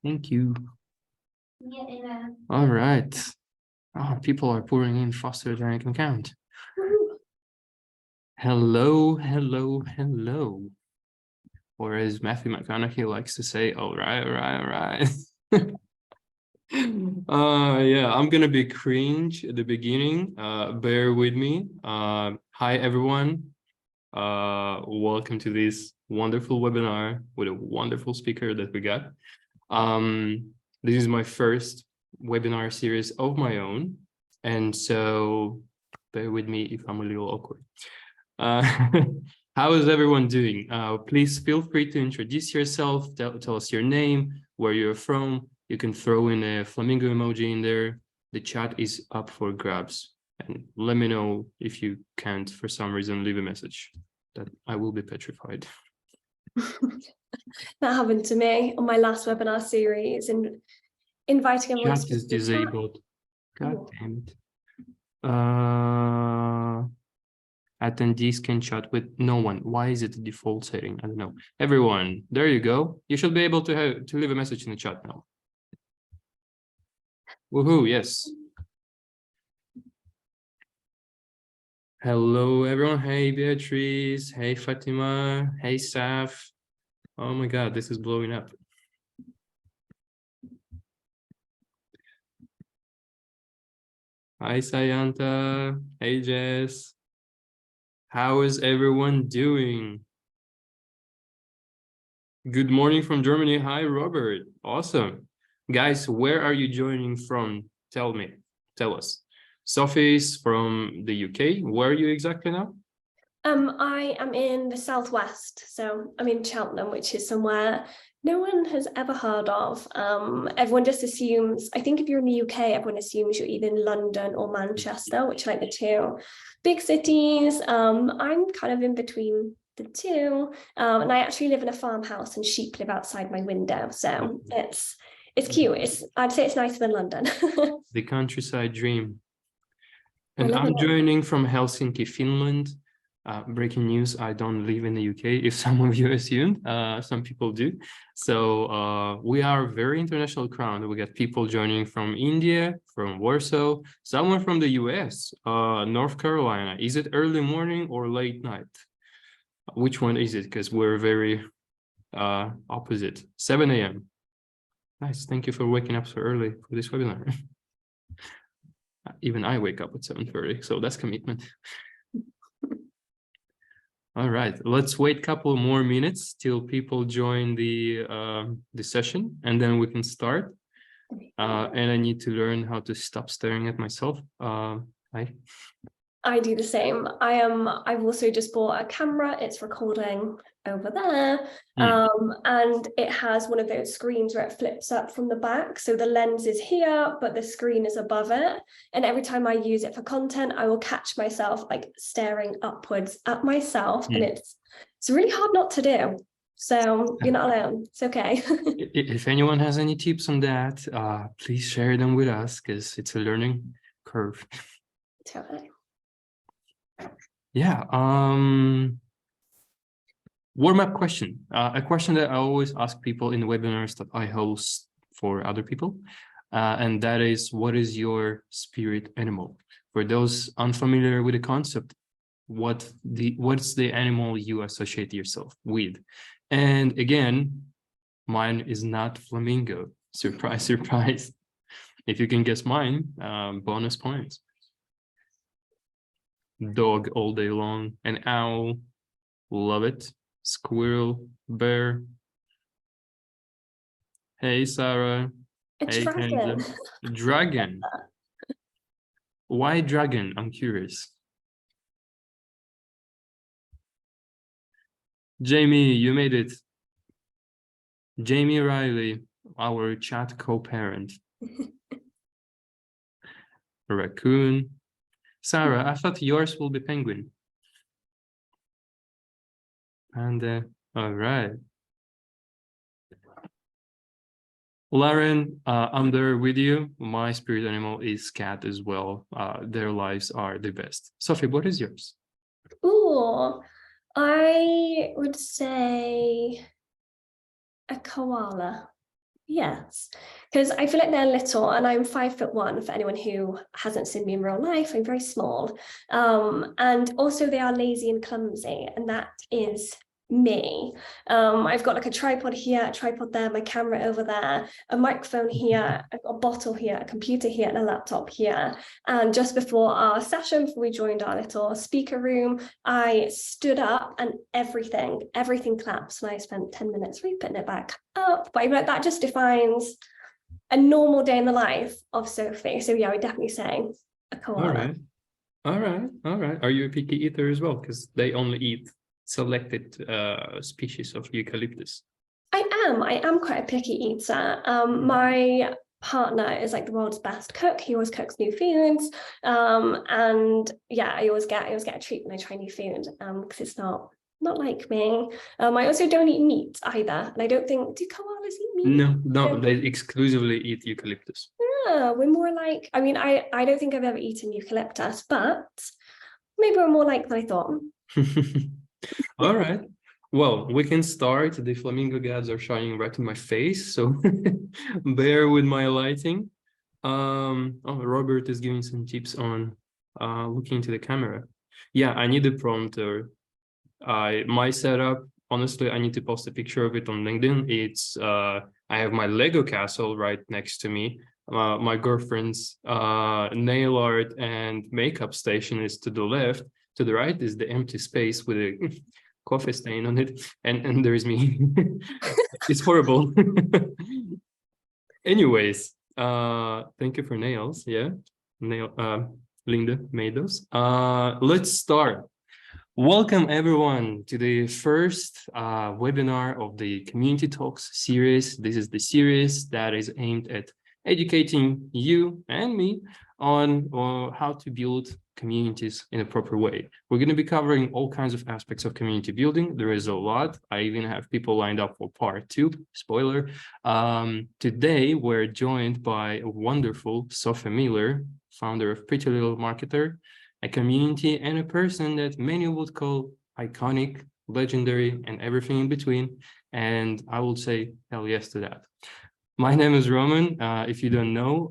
Thank you. All right. Oh, people are pouring in faster than I can count. Hello, hello, hello. Or as Matthew McConaughey likes to say, all right, all right, all right. Yeah, I'm gonna be cringe at the beginning. Bear with me. Hi everyone. Welcome to this wonderful webinar with a wonderful speaker that we got. This is my first webinar series of my own, and so bear with me if I'm a little awkward. How is everyone doing? Please feel free to introduce yourself, tell us your name, where you're from. You can throw in a flamingo emoji in there. The chat is up for grabs. And let me know if you can't, for some reason, leave a message. That I will be petrified. That happened to me on my last webinar series, and inviting everyone Chat is disabled. God damn it. Attendees can chat with no one. Why is it the default setting? I don't know. Everyone, there you go. You should be able to leave a message in the chat now. Woohoo, yes. Hello, everyone. Hey, Beatrice. Hey, Fatima. Hey, Saf. Oh my God, this is blowing up. Hi, Sayanta. Hey, Jess. How is everyone doing? Good morning from Germany. Hi, Robert. Awesome. Guys, where are you joining from? Tell me. Tell us. Sophie's from the UK. Where are you exactly now? I am in the southwest, so I'm in Cheltenham, which is somewhere no one has ever heard of. Everyone just assumes, I think if you're in the UK, everyone assumes you're either in London or Manchester, which are like the two big cities. I'm kind of in between the two, and I actually live in a farmhouse and sheep live outside my window, so it's cute. I'd say it's nicer than London. The countryside dream. And I'm joining from Helsinki, Finland. Breaking news, I don't live in the UK, if some of you assumed. Some people do. So we are a very international crowd. We got people joining from India, from Warsaw, someone from the US, North Carolina. Is it early morning or late night? Which one is it? Because we're very opposite. 7 a.m. Nice. Thank you for waking up so early for this webinar. Even I wake up at 7:30, so that's commitment. All right, let's wait a couple more minutes till people join the session, and then we can start. And I need to learn how to stop staring at myself. Hi. I do the same. I've also just bought a camera. It's recording over there. And it has one of those screens where it flips up from the back. So the lens is here, but the screen is above it. And every time I use it for content, I will catch myself like staring upwards at myself. And it's really hard not to do. So you're not alone. It's okay. If anyone has any tips on that, please share them with us, because it's a learning curve. Totally. Yeah. Warm-up question. A question that I always ask people in the webinars that I host for other people. And that is, what is your spirit animal? For those unfamiliar with the concept, what's the animal you associate yourself with? And again, mine is not flamingo. Surprise, surprise. If you can guess mine, bonus points. Dog all day long, an owl, love it. Squirrel, bear. Hey, Sarah. Hey, Dragon. Dragon. Why dragon? I'm curious. Jamie, you made it. Jamie Riley, our chat co-parent. Raccoon. Sarah, I thought yours will be penguin. And all right. Lauren, I'm there with you. My spirit animal is cat as well. Their lives are the best. Sophie, what is yours? Ooh, I would say A koala. Yes, because I feel like they're little, and I'm 5'1" for anyone who hasn't seen me in real life. I'm very small. And also they are lazy and clumsy, and that is me. I've got like a tripod here, a tripod there, my camera over there, a microphone here, I've got a bottle here, a computer here, and a laptop here. And just before our session, before we joined our little speaker room, I stood up and everything claps. And I spent 10 minutes really putting it back up. But I feel like that just defines a normal day in the life of Sophie. So yeah, I would definitely say a koala. All right. Are you a picky eater as well? Because they only eat selected species of eucalyptus. I am quite a picky eater. My partner is like the world's best cook. He always cooks new foods. And yeah, I always get a treat when I try new food, because it's not like me. I also don't eat meat either. And I don't think, do koalas eat meat? No, they exclusively eat eucalyptus. Yeah, we're more like, I mean, I don't think I've ever eaten eucalyptus, but maybe we're more like than I thought. All right. Well, we can start. The flamingo gods are shining right in my face, so bear with my lighting. Robert is giving some tips on looking into the camera. Yeah, I need a prompter. My setup, honestly, I need to post a picture of it on LinkedIn. It's I have my Lego castle right next to me. My girlfriend's nail art and makeup station is to the left. To the right is the empty space with a coffee stain on it, and there's me. It's horrible. Anyways, thank you for nails. Yeah, Linda made those. Let's start. Welcome everyone to the first webinar of the Community Talks series. This is the series that is aimed at educating you and me on how to build communities in a proper way. We're going to be covering all kinds of aspects of community building. There is a lot. I even have people lined up for part 2, spoiler. Today, we're joined by a wonderful Sophie Miller, founder of Pretty Little Marketer, a community and a person that many would call iconic, legendary, and everything in between. And I would say hell yes to that. My name is Roman. If you don't know,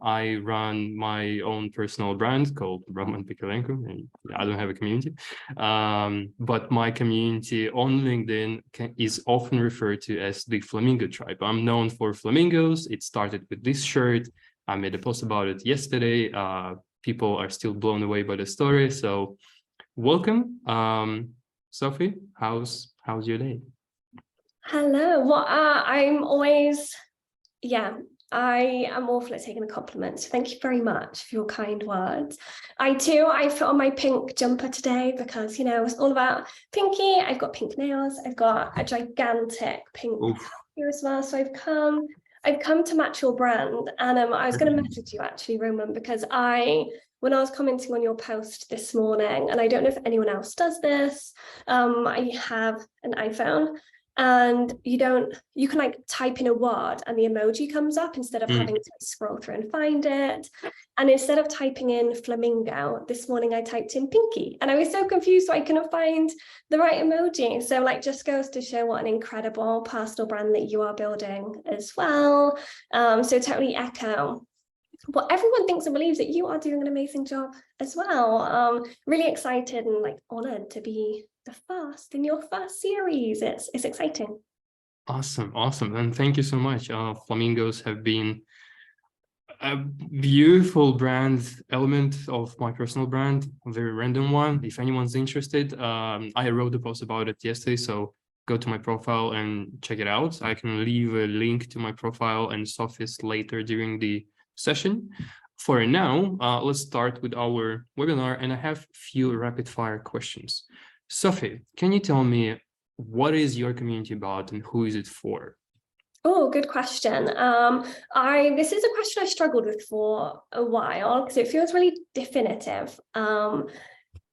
I run my own personal brand called Roman Pikolenko, and I don't have a community. But my community on LinkedIn is often referred to as the Flamingo Tribe. I'm known for flamingos. It started with this shirt. I made a post about it yesterday. People are still blown away by the story. So welcome. Sophie, how's your day? Hello. Well, I'm always, I am awful at taking a compliment. So thank you very much for your kind words. I put on my pink jumper today because, you know, it's all about pinky. I've got pink nails. I've got a gigantic pink here as well. So I've come to match your brand. And I was going to message you actually, Roman, because when I was commenting on your post this morning, and I don't know if anyone else does this, I have an iPhone, and you can like type in a word and the emoji comes up instead of having to scroll through and find it. And instead of typing in flamingo, this morning I typed in pinky, and I was so confused, so I couldn't find the right emoji. So like, just goes to show what an incredible personal brand that you are building as well. So totally echo what everyone thinks and believes, that you are doing an amazing job as well. Really excited and like honored to be the first in your first series. It's exciting. Awesome. And thank you so much. Flamingos have been a beautiful brand element of my personal brand, a very random one. If anyone's interested, I wrote a post about it yesterday, so go to my profile and check it out. I can leave a link to my profile and Sophie's later during the session. For now, let's start with our webinar, and I have a few rapid fire questions. Sophie, can you tell me what is your community about and who is it for? Oh, good question. This is a question I struggled with for a while because it feels really definitive.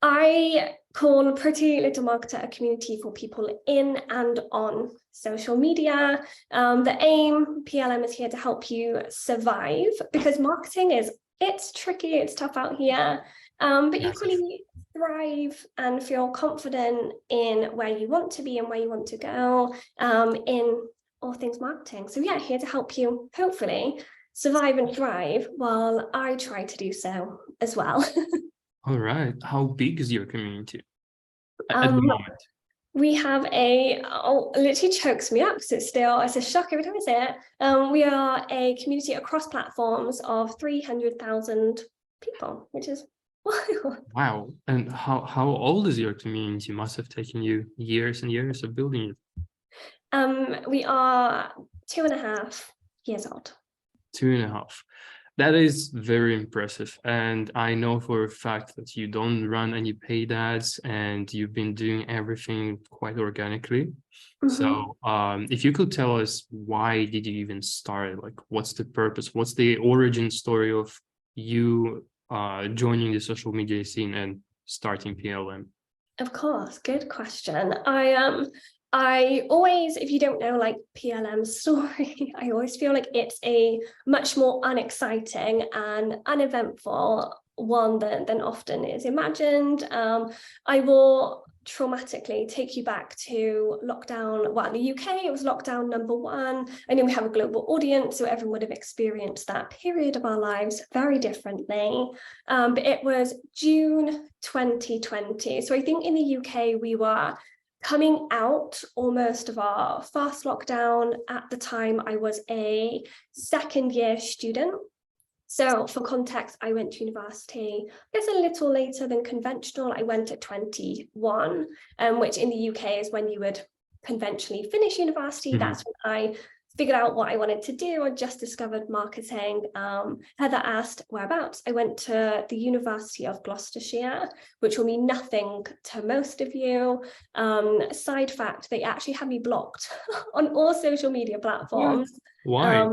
I call Pretty Little Marketer a community for people in and on social media. The aim, PLM is here to help you survive, because marketing it's tricky, it's tough out here, but equally thrive and feel confident in where you want to be and where you want to go, in all things marketing. So yeah, here to help you hopefully survive and thrive while I try to do so as well. All right. How big is your community at the Um, moment? we have it literally chokes me up because it's a shock every time I say it. We are a community across platforms of 300,000 people, which is wild. Wow. And how old is your community? Must have taken you years and years of building it. We are 2.5 years old. 2.5. That is very impressive. And I know for a fact that you don't run any paid ads and you've been doing everything quite organically. So if you could tell us, why did you even start? Like, what's the purpose? What's the origin story of you joining the social media scene and starting PLM? Of course, good question. I always, if you don't know like PLM story, I always feel like it's a much more unexciting and uneventful one than often is imagined. I will traumatically take you back to lockdown. Well, in the UK, it was lockdown #1. I know we have a global audience, so everyone would have experienced that period of our lives very differently. But it was June 2020. So I think in the UK, we were coming out almost of our first lockdown. At the time, I was a second year student. So for context, I went to university, I guess a little later than conventional. I went at 21, which in the UK is when you would conventionally finish university. That's when I figured out what I wanted to do. I just discovered marketing. Heather asked whereabouts. I went to the University of Gloucestershire, which will mean nothing to most of you. Side fact, they actually had me blocked on all social media platforms. Why?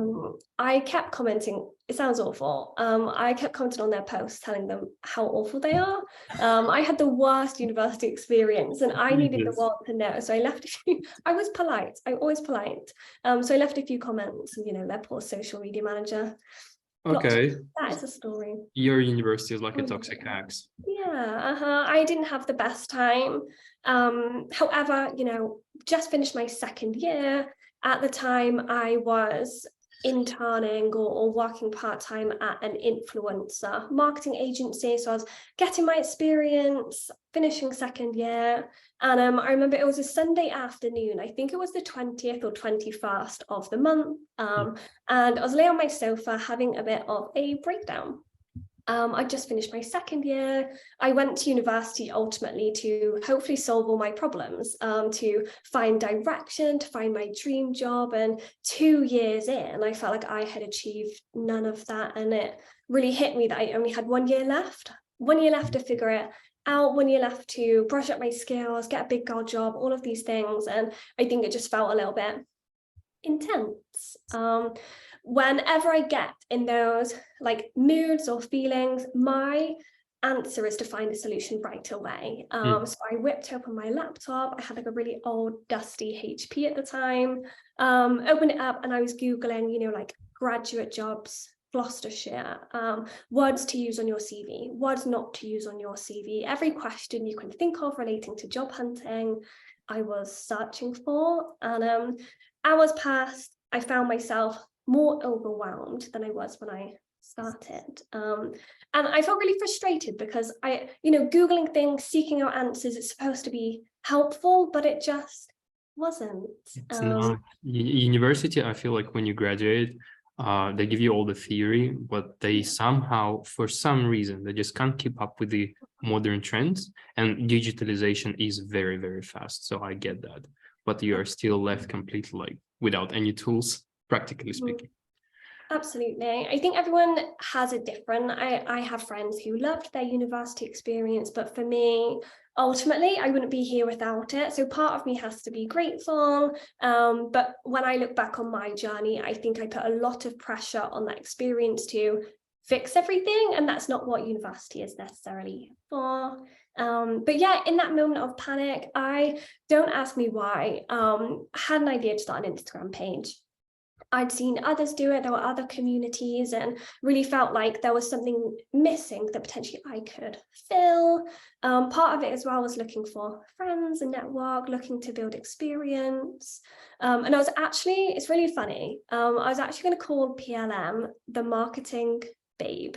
I kept commenting, it sounds awful. I kept commenting on their posts telling them how awful they are. I had the worst university experience and I needed the world to know. So I left a few, I was polite, I'm always polite. So I left a few comments and, you know, their poor social media manager. Okay. That is a story. Your university is like a toxic axe. Yeah, I didn't have the best time. However, you know, just finished my second year. At the time, I was interning or working part-time at an influencer marketing agency. So I was getting my experience, finishing second year. And I remember it was a Sunday afternoon. I think it was the 20th or 21st of the month. And I was laying on my sofa having a bit of a breakdown. I just finished my second year. I went to university ultimately to hopefully solve all my problems, to find direction, to find my dream job. And 2 years in, I felt like I had achieved none of that. And it really hit me that I only had 1 year left, 1 year left to figure it out, 1 year left to brush up my skills, get a big girl job, all of these things. And I think it just felt a little bit intense. Whenever I get in those like moods or feelings, my answer is to find a solution right away. So I whipped open my laptop. I had like a really old dusty HP at the time, opened it up and I was Googling, you know, like graduate jobs, Gloucestershire, words to use on your CV, words not to use on your CV, every question you can think of relating to job hunting, I was searching for. And hours passed, I found myself more overwhelmed than I was when I started. And I felt really frustrated because Googling things, seeking out answers, it's supposed to be helpful, but it just wasn't. It's not. University, I feel like when you graduate, they give you all the theory, but they somehow, for some reason, they just can't keep up with the modern trends, and digitalization is very, very fast. So I get that, but you are still left completely like without any tools, practically speaking. Absolutely. I think everyone has a different, I have friends who loved their university experience, but for me, ultimately, I wouldn't be here without it. So part of me has to be grateful. But when I look back on my journey, I think I put a lot of pressure on that experience to fix everything. And that's not what university is necessarily for. But yeah, in that moment of panic, don't ask me why, I had an idea to start an Instagram page. I'd seen others do it, there were other communities, and really felt like there was something missing that potentially I could fill. Part of it as well was looking for friends and network, looking to build experience. And I was actually, it's really funny, I was actually going to call PLM the marketing babe.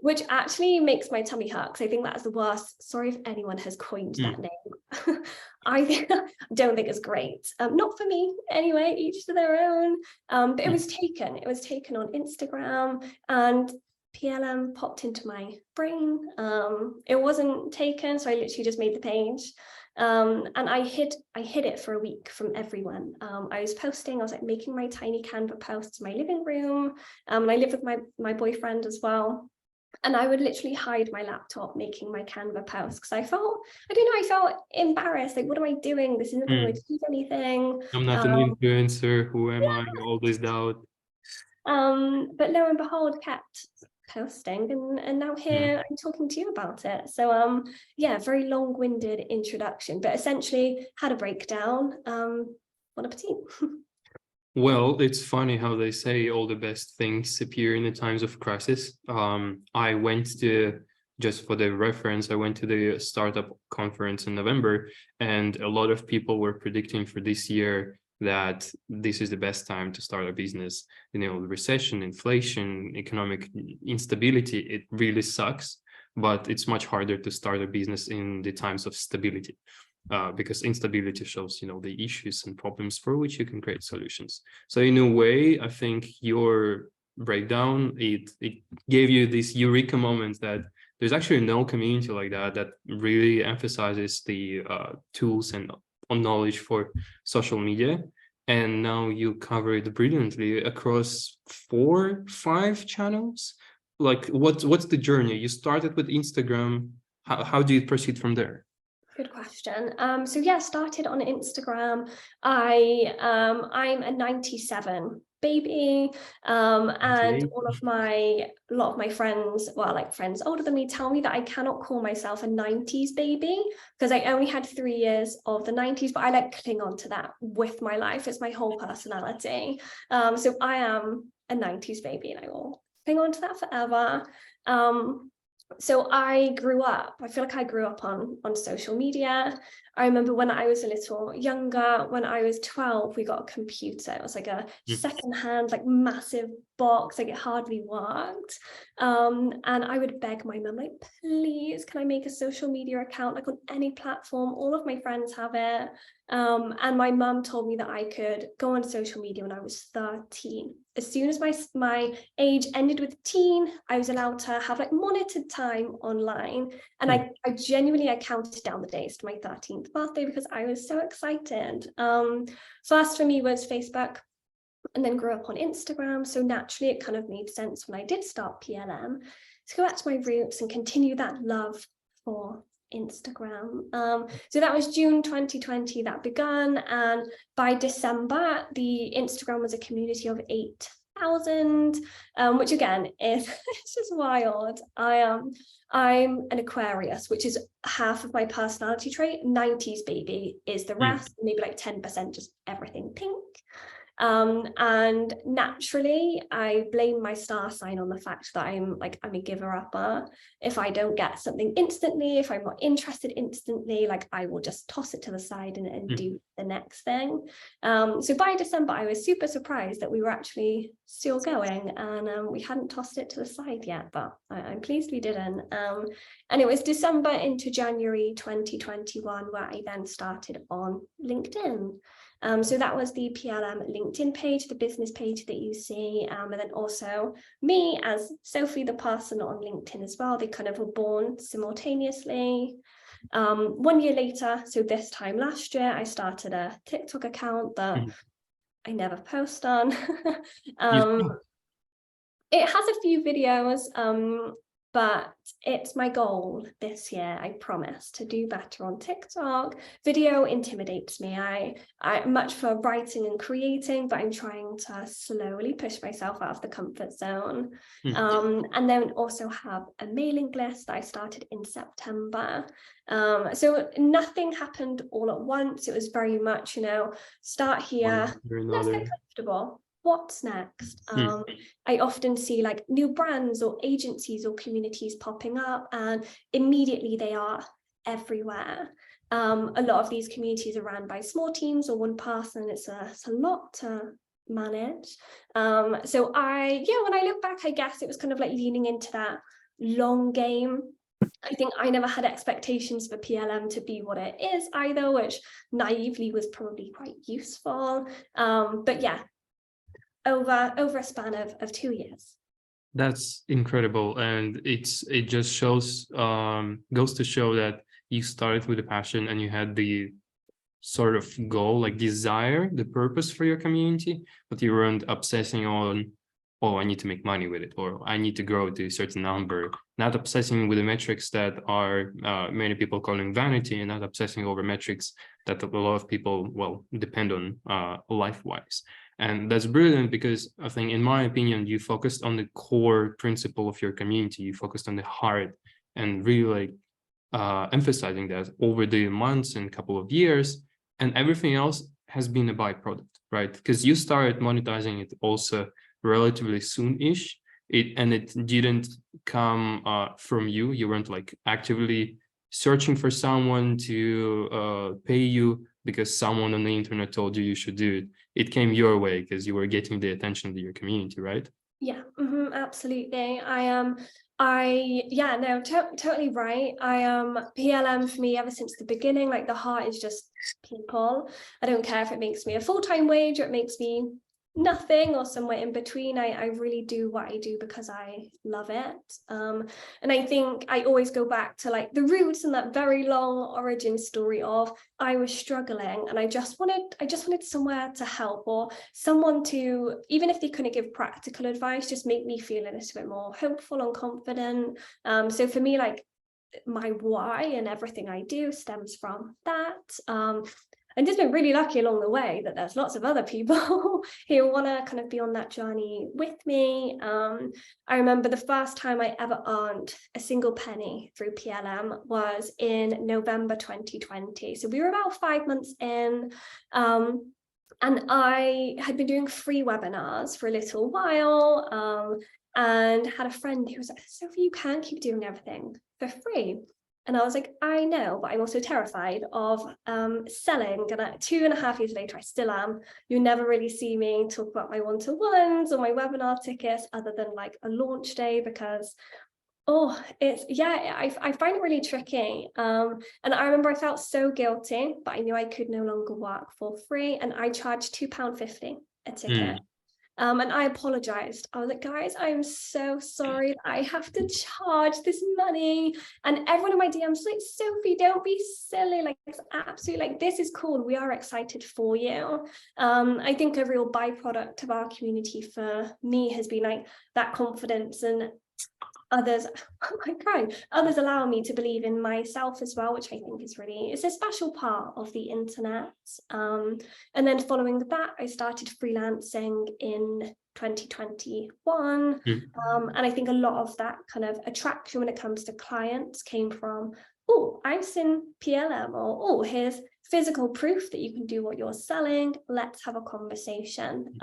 Which actually makes my tummy hurt, because I think that's the worst. Sorry if anyone has coined that name. I don't think it's great. Not for me anyway, each to their own. But it was taken on Instagram, and PLM popped into my brain. It wasn't taken, so I literally just made the page. And I hid it for a week from everyone. I was posting, I was like making my tiny Canva posts in my living room. And I live with my boyfriend as well. And I would literally hide my laptop making my Canva posts, because I felt embarrassed. Like, what am I doing? This isn't going to achieve anything. I'm not an influencer. Who am I? All this doubt. But lo and behold, kept posting, and now here I'm talking to you about it. So yeah, very long-winded introduction, but essentially had a breakdown. Bon appetit. Well, it's funny how they say all the best things appear in the times of crisis. I went to, just for the reference, I went to the startup conference in November, and a lot of people were predicting for this year that this is the best time to start a business. You know, recession, inflation, economic instability, it really sucks, but it's much harder to start a business in the times of stability. Because instability shows, you know, the issues and problems for which you can create solutions. So in a way, I think your breakdown, it gave you this eureka moment that there's actually no community like that really emphasizes the tools and knowledge for social media. And now you cover it brilliantly across 4-5 channels. Like, what's the journey? You started with Instagram. How do you proceed from there? Good question. So yeah, started on Instagram. I'm a 97 baby, and a lot of my friends, well, like friends older than me, tell me that I cannot call myself a 90s baby, because I only had 3 years of the 90s, but I like cling on to that with my life. It's my whole personality. So I am a 90s baby, and I will cling on to that forever. So I feel like I grew up on social media. I remember when I was a little younger, when I was 12, we got a computer. It was like a secondhand, like massive box, like it hardly worked. And I would beg my mum, like, please, can I make a social media account, like on any platform? All of my friends have it. And my mum told me that I could go on social media when I was 13. As soon as my age ended with teen, I was allowed to have like monitored time online. And I genuinely, I counted down the days to my 13th birthday because I was so excited. First for me was Facebook, and then grew up on Instagram. So naturally, it kind of made sense when I did start PLM to go back to my roots and continue that love for Instagram. So that was June 2020 that began, and by December the Instagram was a community of 8,000, which again is it's just wild. I'm an Aquarius, which is half of my personality trait. 90s baby is the rest, maybe like 10% just everything pink. And naturally, I blame my star sign on the fact that I'm a giver-upper. If I don't get something instantly, if I'm not interested instantly, like I will just toss it to the side and do the next thing. So by December, I was super surprised that we were actually still going, and we hadn't tossed it to the side yet, but I'm pleased we didn't. And it was December into January 2021 where I then started on LinkedIn. So that was the PLM LinkedIn page, the business page that you see, and then also me as Sophie, the person on LinkedIn as well. They kind of were born simultaneously. 1 year later, so this time last year, I started a TikTok account that I never post on. It has a few videos, but it's my goal this year, I promise, to do better on TikTok. Video intimidates me. I much for writing and creating, but I'm trying to slowly push myself out of the comfort zone. And then also have a mailing list that I started in September. So nothing happened all at once. It was very much, start here, let's get comfortable. what's next? I often see like new brands or agencies or communities popping up, and immediately they are everywhere. A lot of these communities are run by small teams or one person. It's a lot to manage. So when I look back, I guess it was kind of like leaning into that long game. I think I never had expectations for PLM to be what it is either, which naively was probably quite useful. But yeah, over a span of 2 years. That's incredible, and it just shows goes to show that you started with a passion and you had the sort of goal, like desire, the purpose for your community, but you weren't obsessing on, oh, I need to make money with it, or I need to grow to a certain number, not obsessing with the metrics that are many people calling vanity, and not obsessing over metrics that a lot of people, well, depend on life-wise. And that's brilliant, because I think, in my opinion, you focused on the core principle of your community. You focused on the heart, and really like emphasizing that over the months and couple of years, and everything else has been a byproduct, right? Because you started monetizing it also relatively soon-ish. It didn't come from you. You weren't like actively searching for someone to pay you because someone on the internet told you should do it. It came your way because you were getting the attention of your community, right? Yeah, absolutely. Totally right. PLM for me ever since the beginning, like the heart is just people. I don't care if it makes me a full-time wage or it makes me nothing or somewhere in between. I really do what I do because I love it. And I think I always go back to like the roots and that very long origin story of I was struggling and I just wanted somewhere to help, or someone to, even if they couldn't give practical advice, just make me feel a little bit more hopeful and confident. So for me, like my why and everything I do stems from that. And just been really lucky along the way that there's lots of other people who want to kind of be on that journey with me. I remember the first time I ever earned a single penny through PLM was in November 2020. So we were about 5 months in. And I had been doing free webinars for a little while, and had a friend who was like, Sophie, you can't keep doing everything for free. And I was like, I know, but I'm also terrified of selling. And 2.5 years later, I still am. You never really see me talk about my one-to-ones or my webinar tickets other than like a launch day, because I find it really tricky. And I remember I felt so guilty, but I knew I could no longer work for free. And I charged £2.50 a ticket. And I apologized. I was like, guys, I'm so sorry. I have to charge this money. And everyone in my DMs was like, Sophie, don't be silly. Like, it's absolutely like, this is cool. We are excited for you. I think a real byproduct of our community for me has been like that confidence, and others, oh my God, others allow me to believe in myself as well, which I think is really, it's a special part of the internet. And then following that, I started freelancing in 2021. And I think a lot of that kind of attraction when it comes to clients came from, oh, I've seen PLM, or oh, here's physical proof that you can do what you're selling. Let's have a conversation.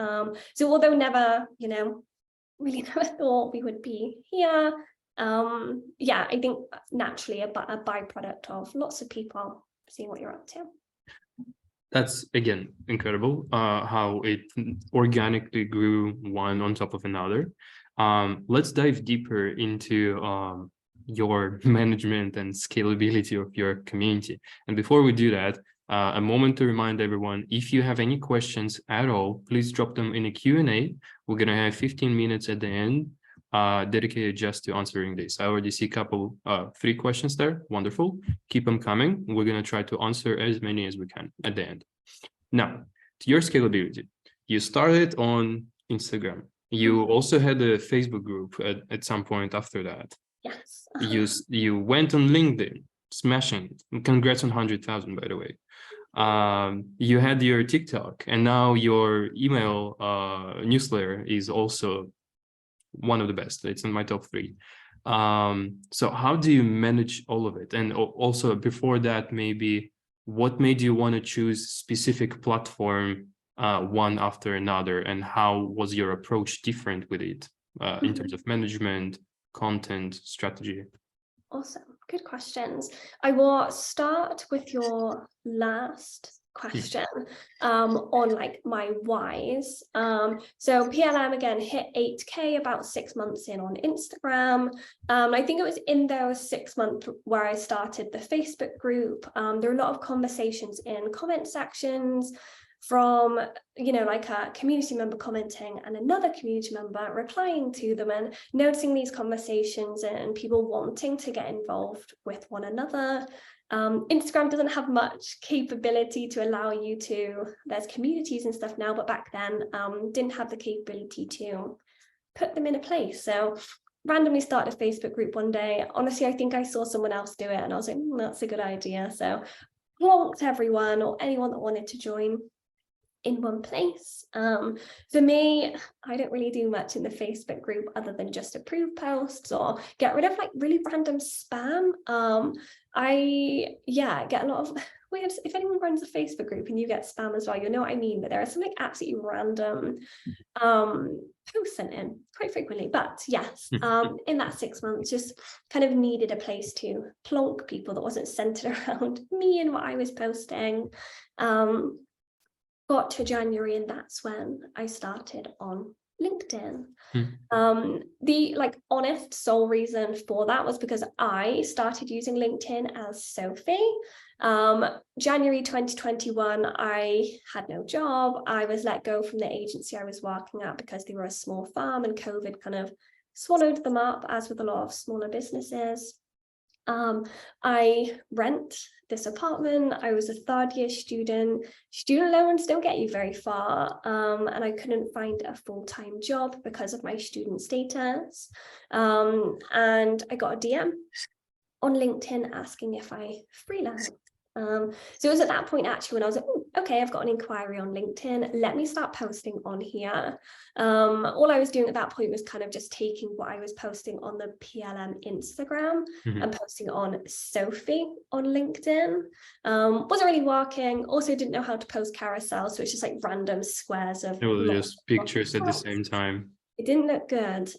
So although never, really never thought we would be here. I think naturally a byproduct of lots of people seeing what you're up to. That's, again, incredible, how it organically grew one on top of another. Let's dive deeper into your management and scalability of your community. And before we do that, a moment to remind everyone, if you have any questions at all, please drop them in a Q&A. We're going to have 15 minutes at the end dedicated just to answering this. I already see a couple, 3 questions there. Wonderful. Keep them coming. We're going to try to answer as many as we can at the end. Now, to your scalability, you started on Instagram. You also had a Facebook group at some point after that. Yes. You went on LinkedIn, smashing it. Congrats on 100,000, by the way. You had your TikTok, and now your email newsletter is also one of the best. It's in my top 3. So how do you manage all of it? And also before that, maybe what made you want to choose specific platform one after another, and how was your approach different with it in terms of management, content, strategy? Awesome. Good questions. I will start with your last question on like my whys. So PLM again hit 8K about 6 months in on Instagram. I think it was in those 6 months where I started the Facebook group. There were a lot of conversations in comment sections from, you know, like a community member commenting and another community member replying to them, and noticing these conversations and people wanting to get involved with one another. Instagram doesn't have much capability to allow you to, there's communities and stuff now, but back then didn't have the capability to put them in a place. So randomly started a Facebook group one day. Honestly, I think I saw someone else do it and I was like, that's a good idea. So plonked everyone or anyone that wanted to join in one place. For me, I don't really do much in the Facebook group other than just approve posts or get rid of like really random spam. I get a lot of weird, if anyone runs a Facebook group and you get spam as well, you know what I mean, but there are some like absolutely random posts sent in quite frequently. But yes, in that 6 months, just kind of needed a place to plonk people that wasn't centered around me and what I was posting. Got to January and that's when I started on LinkedIn. The like honest sole reason for that was because I started using LinkedIn as Sophie. January 2021, I had no job. I was let go from the agency I was working at because they were a small firm and COVID kind of swallowed them up, as with a lot of smaller businesses. I rent this apartment. I was a third-year student. Student loans don't get you very far, and I couldn't find a full-time job because of my student status. And I got a DM on LinkedIn asking if I freelance. So it was at that point actually when I was like, oh, okay, I've got an inquiry on LinkedIn. Let me start posting on here. All I was doing at that point was kind of just taking what I was posting on the PLM Instagram and posting on Sophie on LinkedIn. Wasn't really working. Also didn't know how to post carousels. So it's just like random squares of just pictures at the same time. It didn't look good.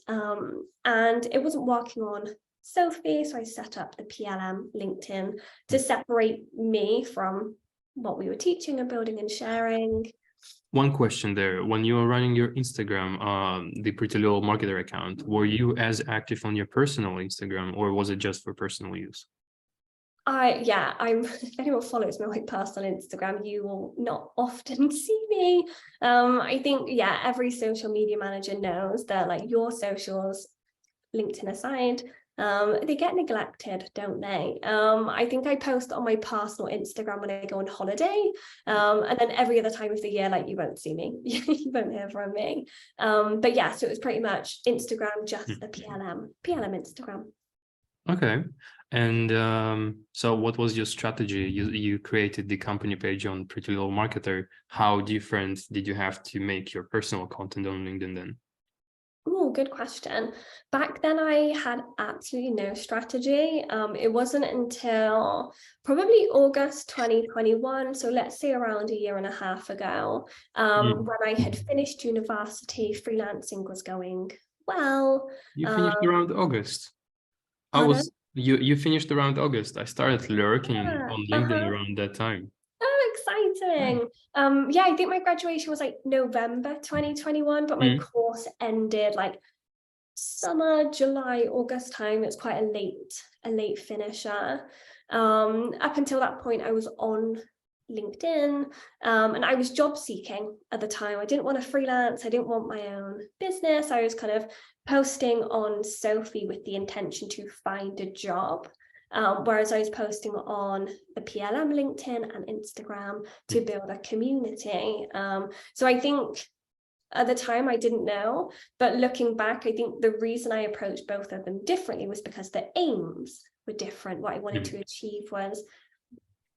And it wasn't working on Sophie, so I set up the PLM LinkedIn to separate me from what we were teaching and building and sharing. One question there: when you were running your Instagram, the Pretty Little Marketer account, were you as active on your personal Instagram, or was it just for personal use? If anyone follows me on my personal Instagram, you will not often see me. I think every social media manager knows that like your socials, LinkedIn aside, they get neglected, don't they? I think I post on my personal Instagram when I go on holiday, and then every other time of the year, like you won't see me, you won't hear from me. But yeah, so it was pretty much Instagram, just the PLM Instagram. Okay. And so what was your strategy? You created the company page on Pretty Little Marketer. How different did you have to make your personal content on LinkedIn then? Oh, good question. Back then I had absolutely no strategy. It wasn't until probably August 2021, so let's say around a year and a half ago, when I had finished university, freelancing was going well. You finished around August. You finished around August. I started lurking on LinkedIn around that time. Oh, exciting. I think my graduation was like November 2021, but my course ended like summer, July, August time. It's quite a late finisher. Up until that point, I was on LinkedIn, and I was job seeking at the time. I didn't want to freelance. I didn't want my own business. I was kind of posting on Sophie with the intention to find a job. Whereas I was posting on the PLM LinkedIn and Instagram to build a community. So I think at the time I didn't know, but looking back, I think the reason I approached both of them differently was because the aims were different. What I wanted to achieve was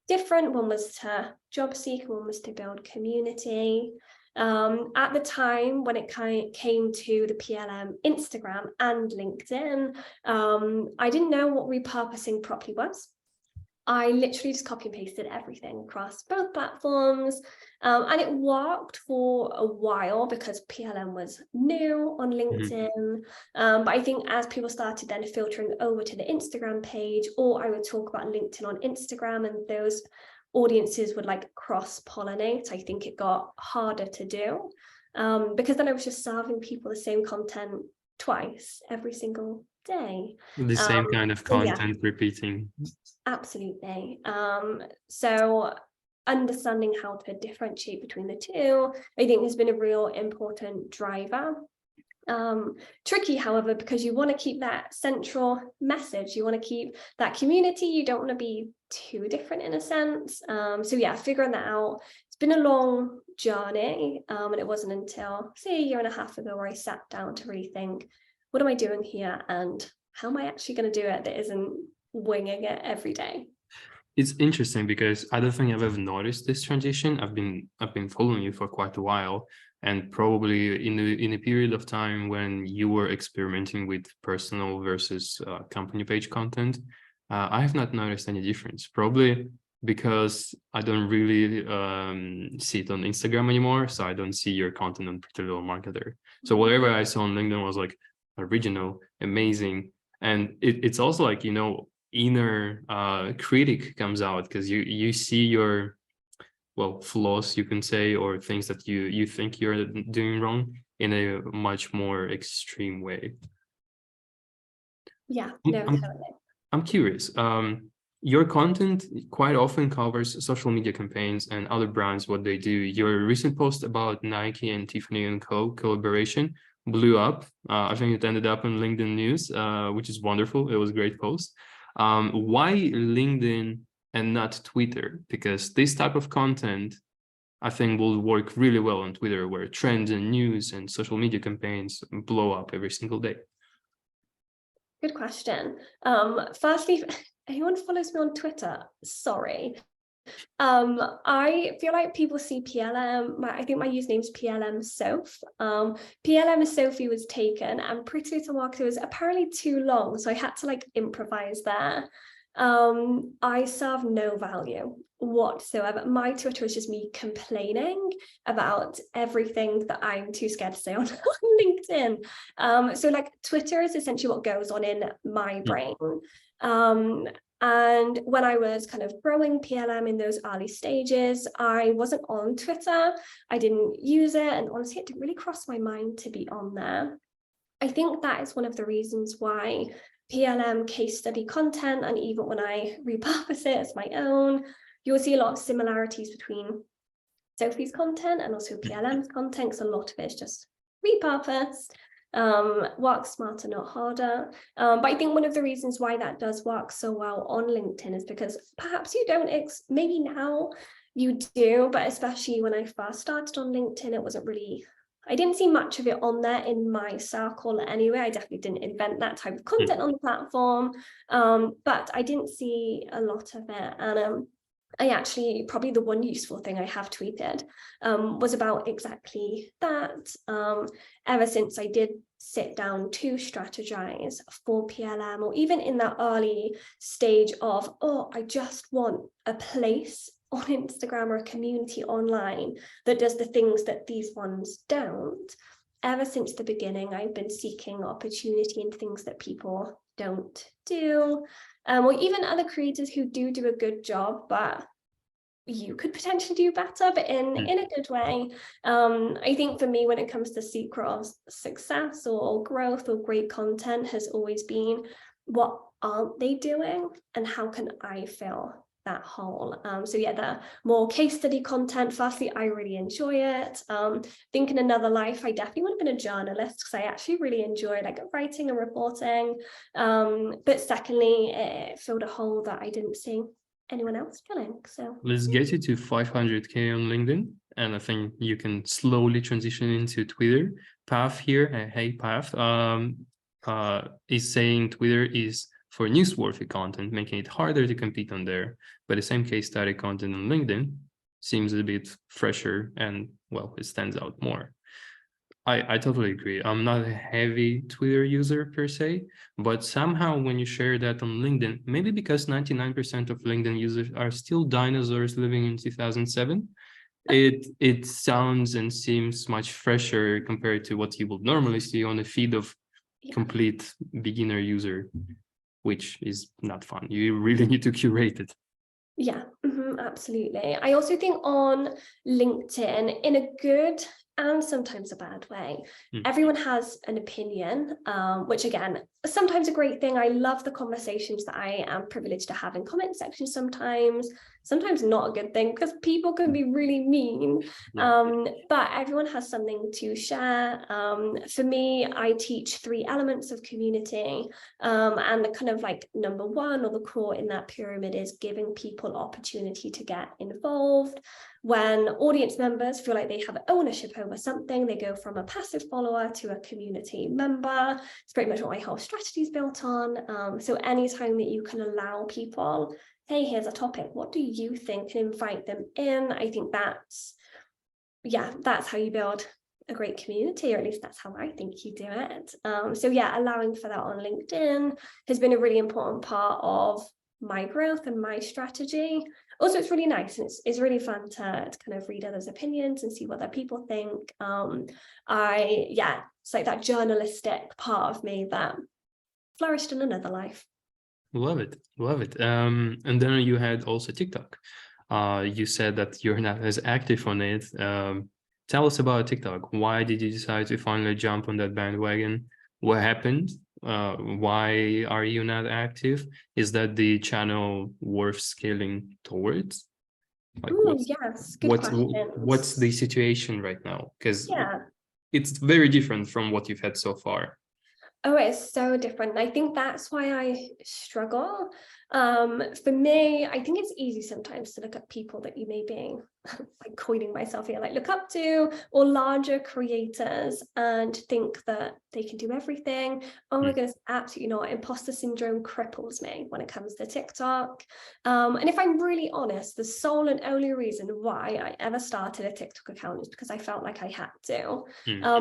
different. One was to job seek, one was to build community. At the time when it came to the PLM Instagram and LinkedIn, I didn't know what repurposing properly was. I literally just copy and pasted everything across both platforms. And it worked for a while because PLM was new on LinkedIn. But I think as people started then filtering over to the Instagram page, or I would talk about LinkedIn on Instagram, and those audiences would like cross-pollinate, I think it got harder to do. Because then I was just serving people the same content twice every single day. The same kind of So yeah, content repeating. absolutely. So understanding how to differentiate between the two, I think has been a real important driver. Tricky, however, because you want to keep that central message, you want to keep that community, you don't want to be too different in a sense. So yeah, figuring that out. It's been a long journey, and it wasn't until, say, a year and a half ago where I sat down to really think, what am I doing here, and how am I actually going to do it that isn't winging it every day? It's interesting because I don't think I've ever noticed this transition. I've been following you for quite a while, and probably in a period of time when you were experimenting with personal versus company page content, I have not noticed any difference. Probably because I don't really see it on Instagram anymore, so I don't see your content on Pretty Little Marketer. So whatever I saw on LinkedIn was like original, amazing, and it's also like, you know, inner critic comes out because you see your, well, flaws, you can say, or things that you think you're doing wrong in a much more extreme way. Yeah, no, totally. I'm curious. Your content quite often covers social media campaigns and other brands, what they do. Your recent post about Nike and Tiffany & Co. collaboration blew up. I think it ended up in LinkedIn News, which is wonderful. It was a great post. Why LinkedIn and not Twitter? Because this type of content, I think, will work really well on Twitter, where trends and news and social media campaigns blow up every single day. Good question. Firstly, anyone follows me on Twitter, sorry. I feel like people see PLM, I think my username is PLM Soph. PLM Sophie was taken, and Pretty Little Marketer was apparently too long, so I had to like improvise there. I serve no value whatsoever. My Twitter is just me complaining about everything that I'm too scared to say on LinkedIn. So like Twitter is essentially what goes on in my brain. And when I was kind of growing PLM in those early stages, I wasn't on Twitter. I didn't use it, and honestly, it didn't really cross my mind to be on there. I think that is one of the reasons why PLM case study content, and even when I repurpose it as my own, you'll see a lot of similarities between Sophie's content and also PLM's content, because a lot of it is just repurposed. Work smarter, not harder. But I think one of the reasons why that does work so well on LinkedIn is because perhaps you don't, maybe now you do, but especially when I first started on LinkedIn, it wasn't really, I didn't see much of it on there in my circle anyway. I definitely didn't invent that type of content on the platform, but I didn't see a lot of it. And I actually, probably the one useful thing I have tweeted was about exactly that. Ever since I did sit down to strategize for PLM, or even in that early stage of, oh, I just want a place on Instagram or a community online that does the things that these ones don't. Ever since the beginning, I've been seeking opportunity in things that people don't do, or even other creators who do a good job, but you could potentially do better, but in a good way. I think for me, when it comes to secret of success or growth or great content, has always been, what aren't they doing and how can I fill that hole? So yeah, the more case study content, firstly, I really enjoy it. Think in another life, I definitely would have been a journalist, because I actually really enjoy like writing and reporting. But secondly, it filled a hole that I didn't see anyone else filling. So let's get you to 500K on LinkedIn, and I think you can slowly transition into Twitter. Path here, hey Path, is saying Twitter is for newsworthy content, making it harder to compete on there. But the same case study content on LinkedIn seems a bit fresher, and well, it stands out more. I totally agree. I'm not a heavy Twitter user per se, but somehow when you share that on LinkedIn, maybe because 99% of LinkedIn users are still dinosaurs living in 2007, it sounds and seems much fresher compared to what you would normally see on a feed of Yeah. complete beginner user, which is not fun. You really need to curate it. Yeah, absolutely. I also think on LinkedIn, in a good and sometimes a bad way, everyone has an opinion, which again, sometimes a great thing. I love the conversations that I am privileged to have in comment sections sometimes not a good thing because people can be really mean. But everyone has something to share. For me, I teach 3 elements of community, and the kind of like number one or the core in that pyramid is giving people opportunity to get involved. When audience members feel like they have ownership over something, they go from a passive follower to a community member. It's pretty much what my whole strategy is built on. So anytime that you can allow people, hey, here's a topic, what do you think, and invite them in, I think that's how you build a great community, or at least that's how I think you do it. So yeah, allowing for that on LinkedIn has been a really important part of my growth and my strategy. Also, it's really nice and it's really fun to kind of read others' opinions and see what other people think. It's like that journalistic part of me that flourished in another life. Love it. Love it. And then you had also TikTok. You said that you're not as active on it. Tell us about TikTok. Why did you decide to finally jump on that bandwagon? What happened? Why are you not active? Is that the channel worth scaling towards? Like Yes, good questions. what's the situation right now? Because Yeah. it's very different from what you've had so far. Oh, it's so different. I think that's why I struggle. For me, I think it's easy sometimes to look at people that you may be, like coining myself here, like look up to, or larger creators, and think that they can do everything. Oh my goodness, absolutely not. Imposter syndrome cripples me when it comes to TikTok. And if I'm really honest, the sole and only reason why I ever started a TikTok account is because I felt like I had to.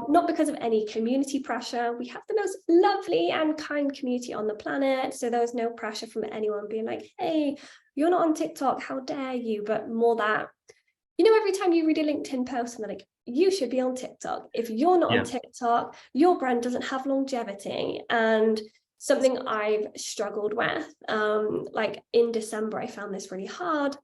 Not because of any community pressure. We have the most lovely and kind community on the planet, so there was no pressure from anyone being like, hey, you're not on TikTok, how dare you? But more that, every time you read a LinkedIn post and they're like, you should be on TikTok. If you're not on TikTok, your brand doesn't have longevity. And something I've struggled with, like in December, I found this really hard,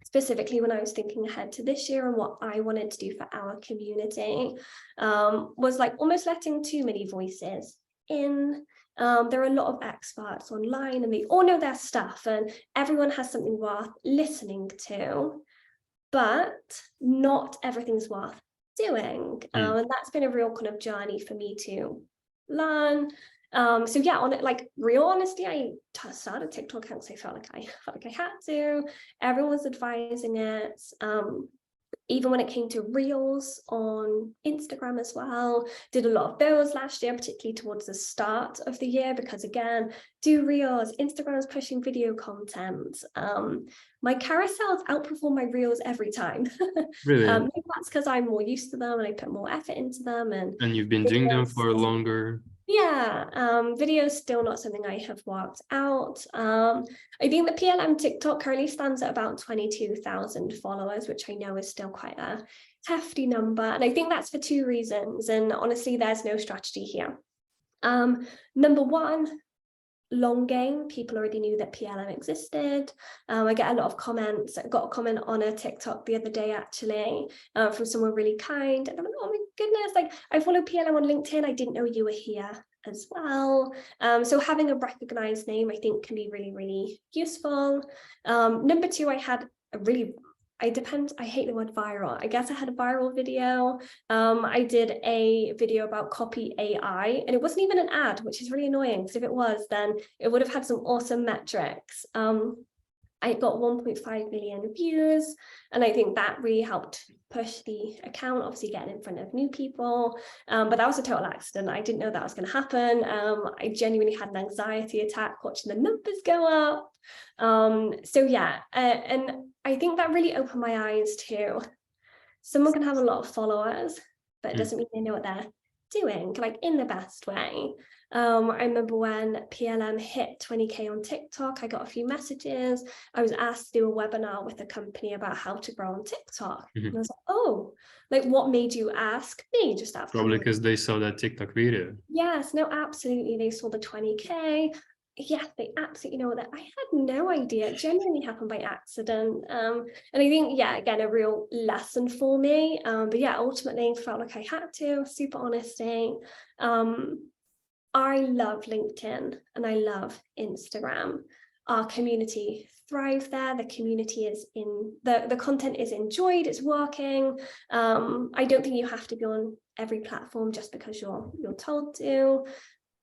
specifically when I was thinking ahead to this year and what I wanted to do for our community, was like almost letting too many voices in. There are a lot of experts online and they all know their stuff and everyone has something worth listening to, but not everything's worth doing. And that's been a real kind of journey for me to learn. So yeah, on it, like real honesty, I started TikTok account because I felt like I had to. Everyone was advising it. Even when it came to reels on Instagram as well, did a lot of those last year, particularly towards the start of the year, because again, do reels, Instagram is pushing video content. My carousels outperform my reels every time. Really? Maybe that's because I'm more used to them and I put more effort into them. And you've been doing them for longer. Yeah, video is still not something I have worked out. I think the PLM TikTok currently stands at about 22,000 followers, which I know is still quite a hefty number. And I think that's for 2 reasons. And honestly, there's no strategy here. Number one, long game. People already knew that PLM existed. I get a lot of comments. I got a comment on a TikTok the other day actually, from someone really kind, and I'm like, oh my goodness, like I follow PLM on LinkedIn, I didn't know you were here as well. So having a recognized name I think can be really, really useful. Number 2, I had a really, I hate the word viral. I guess I had a viral video. I did a video about copy AI, and it wasn't even an ad, which is really annoying because if it was, then it would have had some awesome metrics. I got 1.5 million views, and I think that really helped push the account, obviously getting in front of new people. But that was a total accident. I didn't know that was going to happen. I genuinely had an anxiety attack watching the numbers go up. So yeah, and I think that really opened my eyes to someone can have a lot of followers but it doesn't mean they know what they're doing, like in the best way. I remember when PLM hit 20K on TikTok, I got a few messages. I was asked to do a webinar with a company about how to grow on TikTok. And I was like, oh, like what made you ask me? Just out of Probably because they saw that TikTok video. Yes, no, absolutely. They saw the 20K. Yeah, they absolutely know that. I had no idea. It genuinely happened by accident. And I think, yeah, again, a real lesson for me. But yeah, ultimately felt like I had to, super honesty. I love LinkedIn and I love Instagram. Our community thrive there. The community is in the content is enjoyed, it's working. I don't think you have to be on every platform just because you're told to.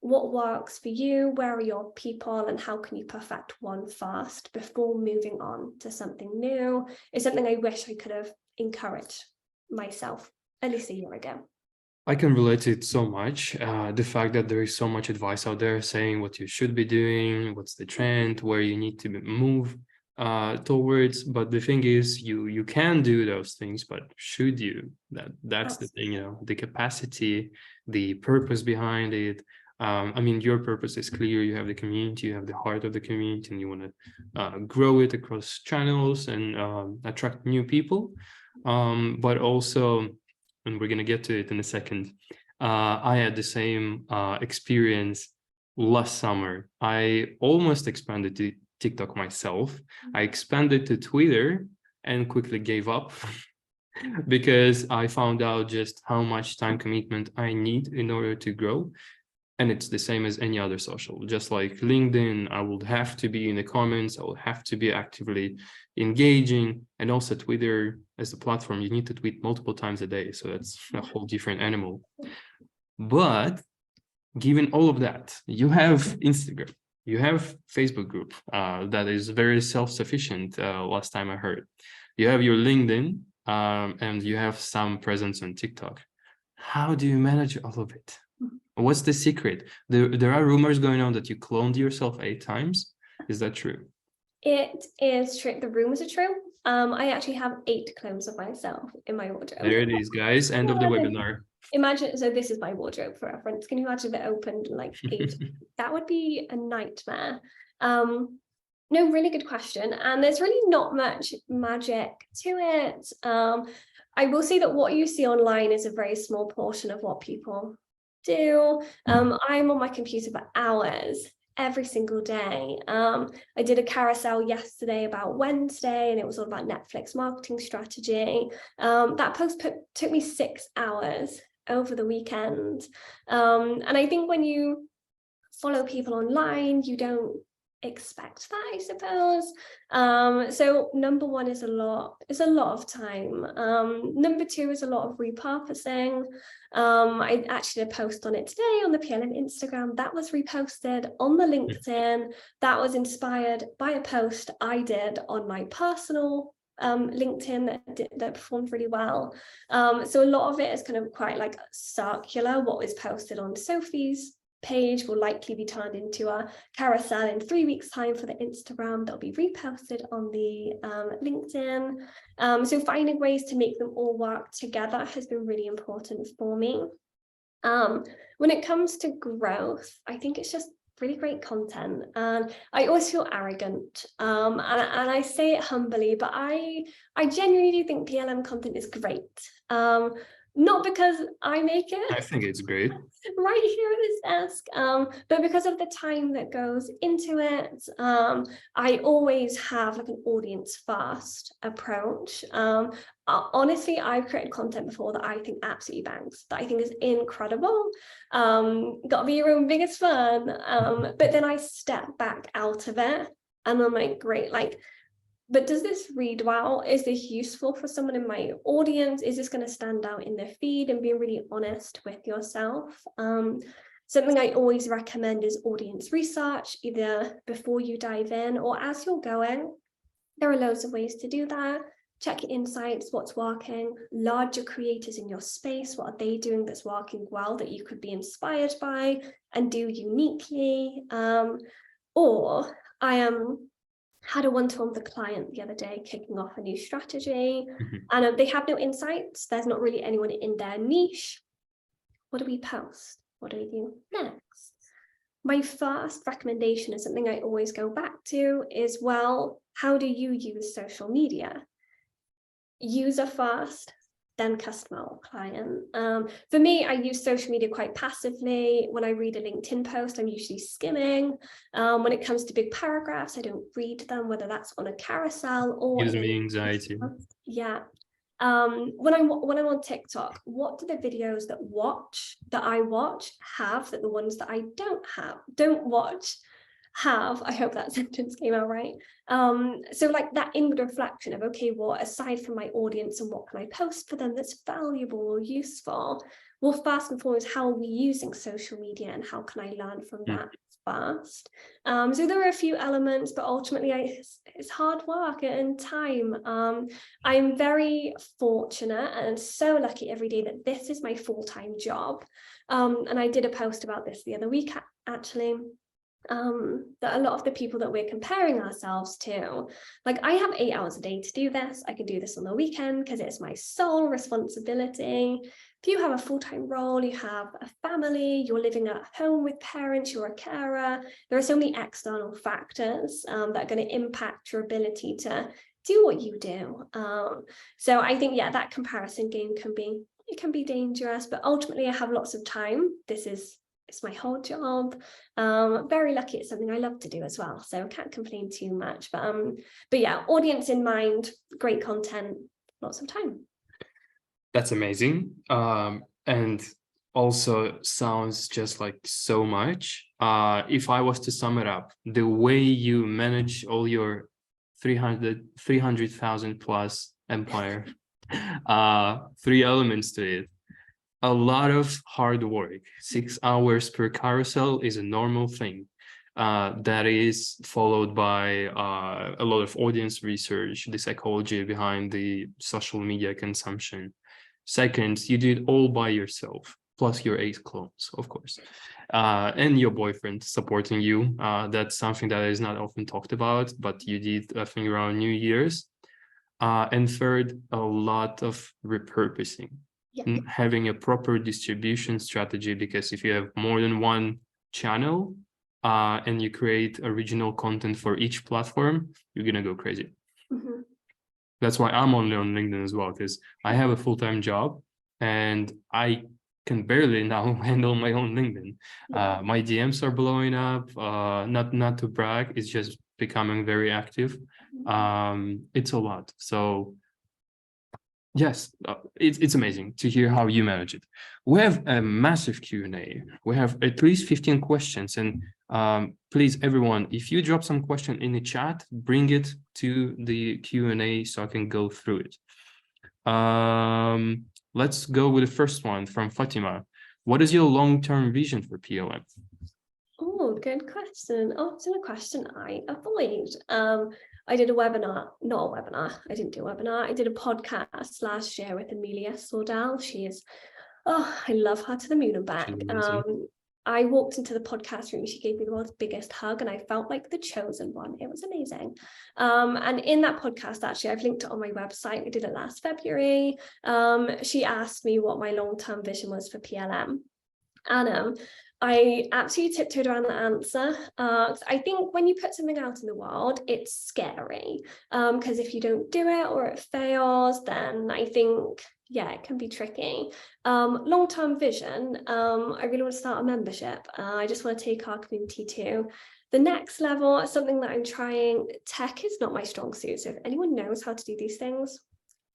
What works for you? Where are your people, and how can you perfect one first before moving on to something new? Is something I wish I could have encouraged myself at least a year ago. I can relate to it so much. The fact that there is so much advice out there saying what you should be doing, what's the trend, where you need to move towards. But the thing is, you can do those things, but should you? That's the thing, the capacity, the purpose behind it. I mean, your purpose is clear. You have the community, you have the heart of the community, and you want to grow it across channels and attract new people. But also, and we're going to get to it in a second, I had the same experience last summer. I almost expanded to TikTok myself. I expanded to Twitter and quickly gave up because I found out just how much time commitment I need in order to grow. And it's the same as any other social. Just like LinkedIn, I would have to be in the comments, I would have to be actively engaging. And also Twitter as a platform, you need to tweet multiple times a day. So that's a whole different animal. But given all of that, you have Instagram, you have Facebook group that is very self-sufficient, last time I heard. You have your LinkedIn, and you have some presence on TikTok. How do you manage all of it? What's the secret? There are rumors going on that you cloned yourself 8 times. Is that true? It is true. The rumors are true. I actually have 8 clones of myself in my wardrobe. There it is, guys. End of the webinar. Imagine, so this is my wardrobe for reference. Can you imagine if it opened like 8? That would be a nightmare. No, really good question. And there's really not much magic to it. I will say that what you see online is a very small portion of what people do. I'm on my computer for hours every single day. I did a carousel yesterday about Wednesday, and it was all about Netflix marketing strategy. That post took me 6 hours over the weekend. And I think when you follow people online, you don't expect that, I suppose. So number one is a lot of time. Number two is a lot of repurposing. I actually did a post on it today on the PLM Instagram that was reposted on the LinkedIn. That was inspired by a post I did on my personal LinkedIn that performed really well. So a lot of it is kind of quite like circular. What was posted on Sophie's page will likely be turned into a carousel in 3 weeks' time for the Instagram that'll be reposted on the LinkedIn. So finding ways to make them all work together has been really important for me. When it comes to growth, I think it's just really great content, and I always feel arrogant, and I say it humbly, but I genuinely do think PLM content is great. Not because I make it. I think it's great. Right here at this desk, but because of the time that goes into it. I always have like an audience first approach. Honestly, I've created content before that I think absolutely bangs, that I think is incredible. Gotta be your own biggest fan. But then I step back out of it and I'm like, great, like, but does this read well? Is this useful for someone in my audience? Is this going to stand out in their feed? And be really honest with yourself. Something I always recommend is audience research, either before you dive in or as you're going. There are loads of ways to do that. Check your insights, what's working, larger creators in your space, what are they doing that's working well that you could be inspired by and do uniquely? Or I am had a one-to-one with a client the other day, kicking off a new strategy, Mhm. and they have no insights. There's not really anyone in their niche. What do we post? What do we do next? My first recommendation is something I always go back to is, well, how do you use social media? User first, then customer or client. For me, I use social media quite passively. When I read a LinkedIn post, I'm usually skimming. When it comes to big paragraphs, I don't read them, whether that's on a carousel or Gives in me a anxiety. post. Yeah. When I'm on TikTok, what do the videos that I watch have that the ones that I don't watch have? I hope that sentence came out right. So like that inward reflection of, okay, well, aside from my audience and what can I post for them that's valuable or useful? Well, first and foremost, how are we using social media and how can I learn from that first? So there are a few elements, but ultimately it's hard work and time. I'm very fortunate and so lucky every day that this is my full-time job. And I did a post about this the other week, actually. That a lot of the people that we're comparing ourselves to, like I have 8 hours a day to do this. I can do this on the weekend because it's my sole responsibility. If you have a full-time role, you have a family, you're living at home with parents, you're a carer, there are so many external factors that are going to impact your ability to do what you do. So I think, yeah, that comparison game can be dangerous, but ultimately I have lots of time. It's my whole job. Very lucky, it's something I love to do as well, so can't complain too much. But yeah, audience in mind, great content, lots of time. That's amazing. And also sounds just like so much. If I was to sum it up, the way you manage all your 300,000 plus empire, 3 elements to it. A lot of hard work. 6 hours per carousel is a normal thing. That is followed by a lot of audience research, the psychology behind the social media consumption. Second, you do it all by yourself, plus your 8 clones, of course, and your boyfriend supporting you. That's something that is not often talked about, but you did, I think, around New Year's. And third, a lot of repurposing. Yeah. Having a proper distribution strategy, because if you have more than one channel and you create original content for each platform, you're gonna go crazy. Mm-hmm. That's why I'm only on LinkedIn as well, because I have a full-time job and I can barely now handle my own LinkedIn. Yeah. My DMs are blowing up, not to brag, it's just becoming very active. It's a lot. So yes, it's amazing to hear how you manage it. We have a massive Q&A. We have at least 15 questions, and please, everyone, if you drop some question in the chat, bring it to the Q&A so I can go through it. Let's go with the first one from Fatima. What is your long-term vision for PLM? Oh, good question. Often a question I avoid. I did a webinar, not a webinar. I didn't do a webinar. I did a podcast last year with Amelia Sordell. I love her to the moon and back. I walked into the podcast room. She gave me the world's biggest hug and I felt like the chosen one. It was amazing. And in that podcast, actually, I've linked it on my website. We did it last February. She asked me what my long-term vision was for PLM. And I absolutely tiptoed around the answer. I think when you put something out in the world, it's scary. Because if you don't do it or it fails, then I think, yeah, it can be tricky. Long-term vision, I really want to start a membership. I just want to take our community to the next level. Something that I'm trying. Tech is not my strong suit. So if anyone knows how to do these things,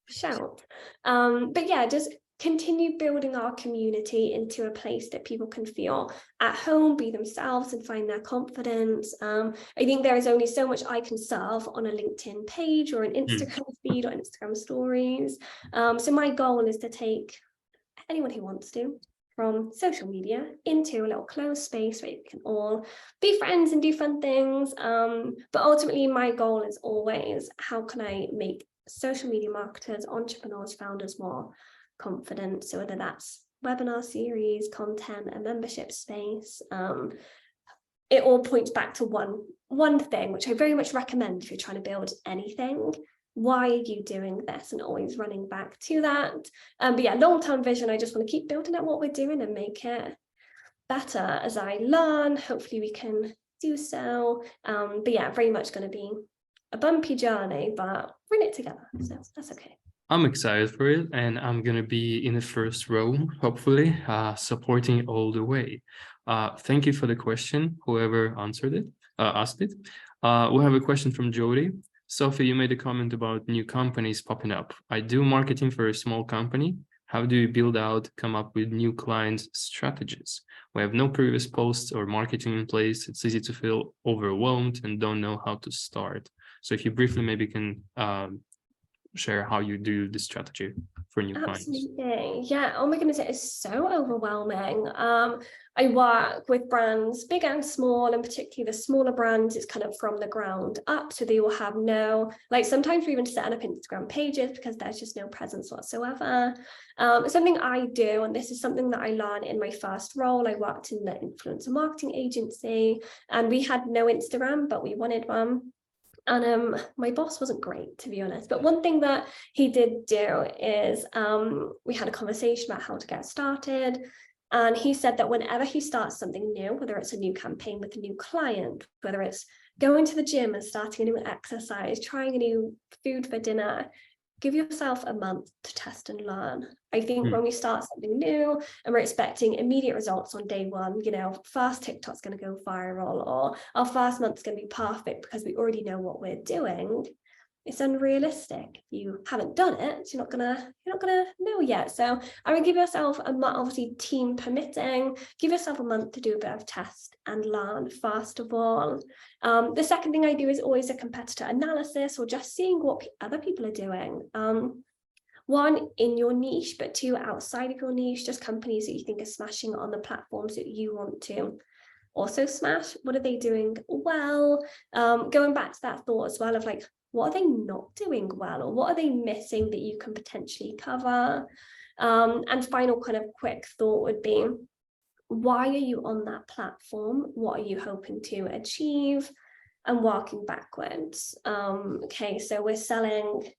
shout. But yeah, just continue building our community into a place that people can feel at home, be themselves and find their confidence. I think there is only so much I can serve on a LinkedIn page or an Instagram feed or Instagram stories. So my goal is to take anyone who wants to from social media into a little closed space where you can all be friends and do fun things. But ultimately my goal is always, how can I make social media marketers, entrepreneurs, founders more confident? So whether that's webinar series, content, a membership space, it all points back to one one thing which I very much recommend if you're trying to build anything, why are you doing this, and always running back to that. But yeah, long-term vision, I just want to keep building at what we're doing and make it better as I learn. Hopefully we can do so. But yeah, very much going to be a bumpy journey, but we're in it together, so that's okay. I'm excited for it, and I'm gonna be in the first row, hopefully, supporting all the way. Thank you for the question, whoever answered it, asked it. We have a question from Jody. Sophie, you made a comment about new companies popping up. I do marketing for a small company. How do you build out, come up with new client strategies? We have no previous posts or marketing in place. It's easy to feel overwhelmed and don't know how to start. So if you briefly maybe can share how you do this strategy for new clients. Absolutely. Yeah. Oh my goodness, it is so overwhelming. I work with brands big and small, and particularly the smaller brands, it's kind of from the ground up. So they will have no, like sometimes we're even setting up Instagram pages because there's just no presence whatsoever. Something I do, and this is something that I learned in my first role, I worked in the influencer marketing agency, and we had no Instagram, but we wanted one. And my boss wasn't great, to be honest. But one thing that he did do is we had a conversation about how to get started. And he said that whenever he starts something new, whether it's a new campaign with a new client, whether it's going to the gym and starting a new exercise, trying a new food for dinner, give yourself a month to test and learn. I think when we start something new and we're expecting immediate results on day one, you know, first TikTok's going to go viral, or our first month's going to be perfect because we already know what we're doing. It's unrealistic. You haven't done it, you're not gonna know yet. So I would give yourself a month, obviously team permitting, give yourself a month to do a bit of test and learn first of all. The second thing I do is always a competitor analysis, or just seeing what other people are doing. One, in your niche, but two, outside of your niche, just companies that you think are smashing on the platforms that you want to also smash. What are they doing well? Going back to that thought as well of like, what are they not doing well, or what are they missing that you can potentially cover? And final kind of quick thought would be, why are you on that platform? What are you hoping to achieve? And working backwards. Okay, so we're selling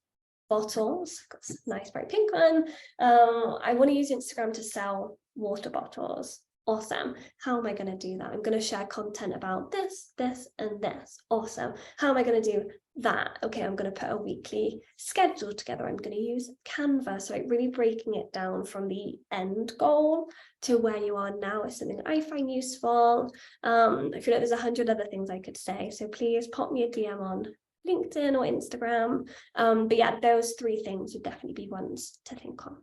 bottles, got a nice bright pink one. I want to use Instagram to sell water bottles. Awesome. How am I going to do that? I'm going to share content about this, this, and this. Awesome. How am I going to do that? Okay, I'm going to put a weekly schedule together. I'm going to use Canva. So like really breaking it down from the end goal to where you are now is something I find useful. I feel like there's 100 other things I could say. So please pop me a DM on LinkedIn or Instagram. But yeah, those three things would definitely be ones to think on.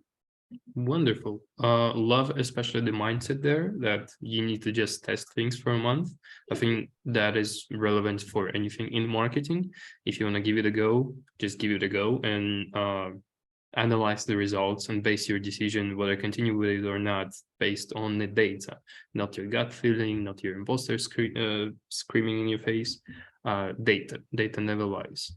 Wonderful. Love especially the mindset there that you need to just test things for a month. I think that is relevant for anything in marketing. If you want to give it a go, just give it a go and analyze the results and base your decision whether continue with it or not based on the data, not your gut feeling, not your imposter screaming in your face. Data never lies.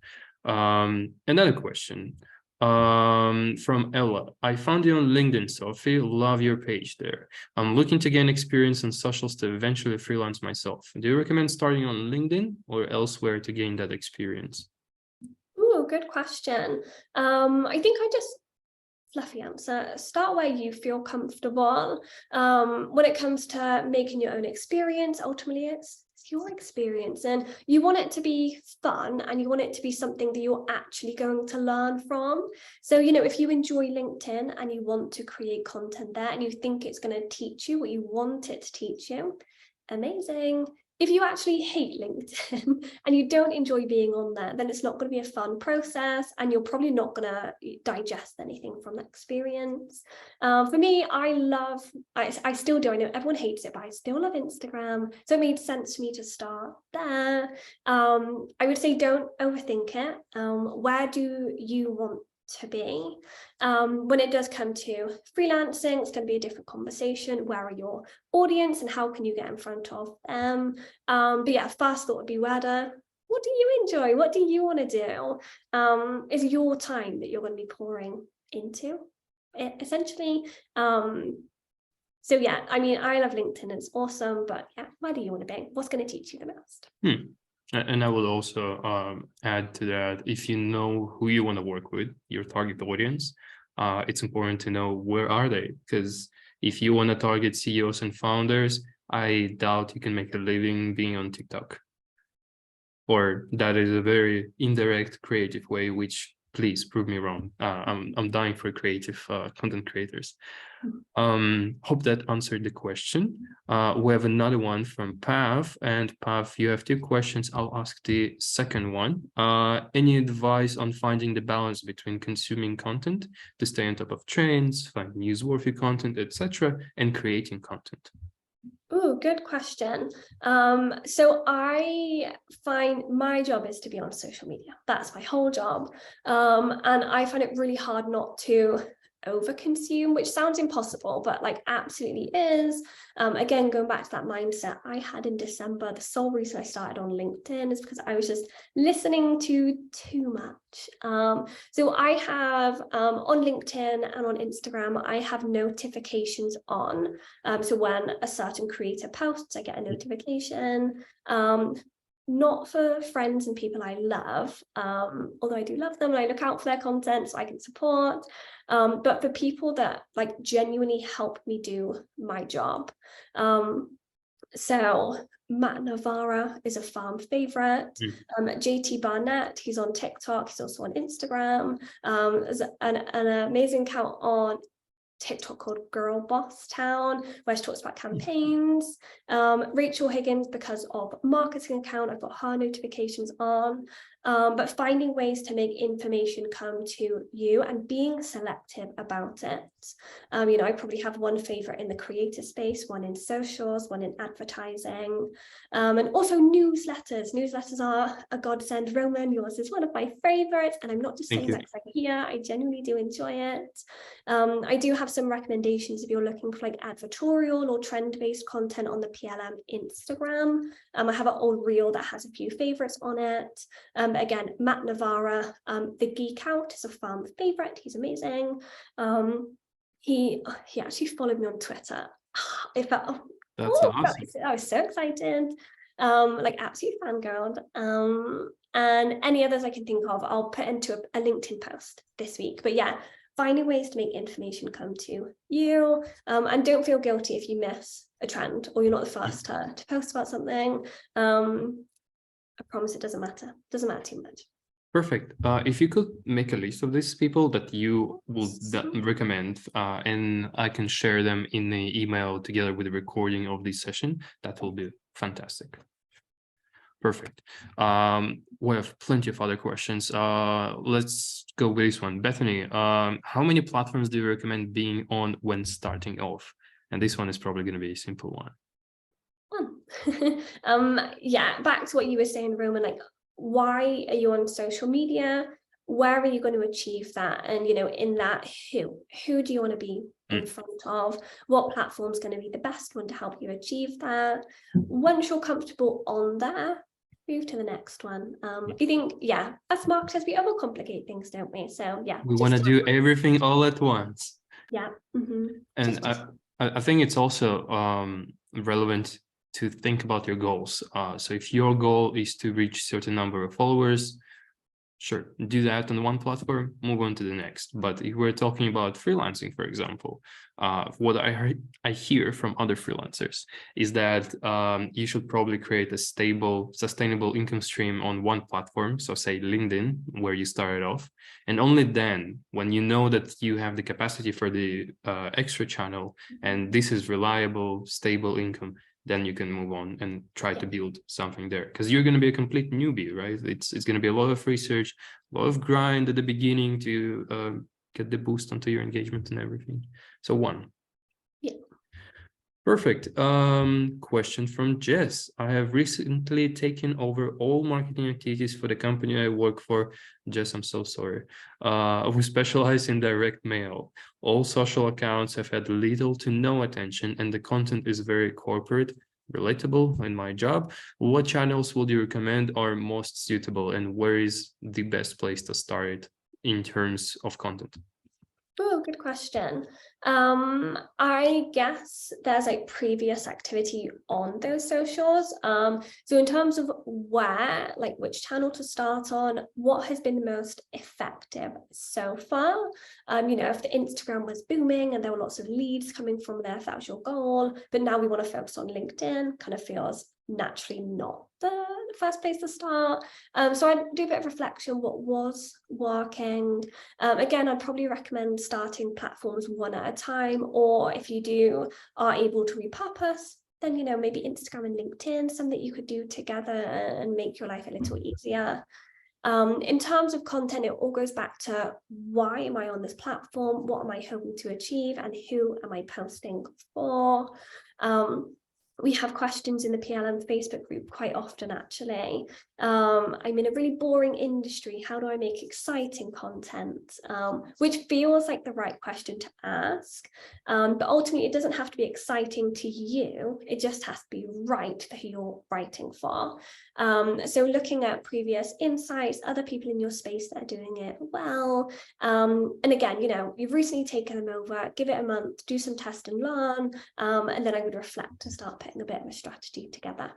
Another question from Ella. I found you on LinkedIn, Sophie. Love your page there. I'm looking to gain experience on socials to eventually freelance myself. Do you recommend starting on LinkedIn or elsewhere to gain that experience? Ooh, good question. I think I just fluffy answer. Start where you feel comfortable. When it comes to making your own experience, ultimately it's your experience, and you want it to be fun, and you want it to be something that you're actually going to learn from. So, you know, if you enjoy LinkedIn and you want to create content there and you think it's going to teach you what you want it to teach you, amazing. If you actually hate LinkedIn and you don't enjoy being on there, then it's not going to be a fun process, and you're probably not going to digest anything from that experience. For me, I still do. I know everyone hates it, but I still love Instagram. So it made sense for me to start there. I would say don't overthink it. Where do you want to be? When it does come to freelancing, it's going to be a different conversation. Where are your audience and how can you get in front of them? But yeah, first thought would be what do you enjoy? What do you want to do? Is your time that you're going to be pouring into it, essentially. So yeah, I mean, I love LinkedIn, it's awesome, but yeah, where do you want to be? What's going to teach you the most? And I would also add to that, if you know who you want to work with, your target audience, it's important to know where are they? Because if you want to target CEOs and founders, I doubt you can make a living being on TikTok. Or that is a very indirect creative way, which please prove me wrong. I'm dying for creative content creators. Hope that answered the question. We have another one from Pav, and Pav, you have two questions. I'll ask the second one. Any advice on finding the balance between consuming content to stay on top of trends, find newsworthy content, etc., and creating content? Oh, good question. So I find my job is to be on social media. That's my whole job. And I find it really hard not to overconsume, which sounds impossible, but like absolutely is. Again, going back to that mindset I had in December, the sole reason I started on LinkedIn is because I was just listening to too much. So I have on LinkedIn and on Instagram, I have notifications on. So when a certain creator posts, I get a notification. Not for friends and people I love, although I do love them and I look out for their content so I can support, but for people that like genuinely help me do my job. So Matt Navarra is a fan favorite. JT Barnett, he's on TikTok, he's also on Instagram. There's an amazing account on TikTok called Girl Boss Town, where she talks about campaigns. Rachel Higgins, because of marketing account, I've got her notifications on. But finding ways to make information come to you and being selective about it. You know, I probably have one favorite in the creator space, one in socials, one in advertising, and also newsletters. Newsletters are a godsend. Roman, yours is one of my favorites, and I'm not just saying that because I'm here. I genuinely do enjoy it. I do have some recommendations if you're looking for like advertorial or trend-based content on the PLM Instagram. I have an old reel that has a few favorites on it. Again, Matt Navarra, the Geek Out is a fan favorite. He's amazing. He actually followed me on Twitter. That's awesome. I was so excited. Like absolute fangirl. And any others I can think of, I'll put into a LinkedIn post this week. But yeah, finding ways to make information come to you, and don't feel guilty if you miss a trend or you're not the first to post about something. I promise it doesn't matter. Doesn't matter too much. Perfect. If you could make a list of these people that you would recommend, and I can share them in the email together with the recording of this session, that will be fantastic. Perfect. We have plenty of other questions. Let's go with this one. Bethany, how many platforms do you recommend being on when starting off? And this one is probably going to be a simple one. Yeah, back to what you were saying, Roman, like, why are you on social media? Where are you going to achieve that? And, you know, in that, who do you want to be in front of? What platform is going to be the best one to help you achieve that? Once you're comfortable on there, move to the next one. I think, yeah, as marketers, we overcomplicate things, don't we? So yeah, we want to do everything all at once. Yeah. And I think it's also relevant to think about your goals. So if your goal is to reach a certain number of followers, sure, do that on one platform, move on to the next. But if we're talking about freelancing, for example, what I hear from other freelancers is that you should probably create a stable, sustainable income stream on one platform. So say LinkedIn, where you started off. And only then, when you know that you have the capacity for the extra channel, and this is reliable, stable income, then you can move on and try to build something there, because you're going to be a complete newbie, right? It's going to be a lot of research, a lot of grind at the beginning to get the boost onto your engagement and everything. So one. Yeah. Perfect. Question from Jess. I have recently taken over all marketing activities for the company I work for. Jess, I'm so sorry. We specialize in direct mail. All social accounts have had little to no attention, and the content is very corporate, relatable in my job. What channels would you recommend are most suitable, and where is the best place to start in terms of content? Oh, good question. I guess there's like previous activity on those socials. So in terms of where, like which channel to start on, what has been the most effective so far? If the Instagram was booming and there were lots of leads coming from there, if that was your goal, but now we want to focus on LinkedIn, kind of feels naturally not the first place to start. So I do a bit of reflection, what was working. Again, I'd probably recommend starting platforms one at a time, or if you are able to repurpose, then, maybe Instagram and LinkedIn, something that you could do together and make your life a little easier. In terms of content, it all goes back to why am I on this platform? What am I hoping to achieve? And who am I posting for? We have questions in the PLM Facebook group quite often, actually. I'm in a really boring industry. How do I make exciting content? Which feels like the right question to ask. But ultimately, it doesn't have to be exciting to you. It just has to be right for who you're writing for. So looking at previous insights, other people in your space that are doing it well. And again, you've recently taken them over, give it a month, do some test and learn, and then I would reflect and start putting a bit of a strategy together.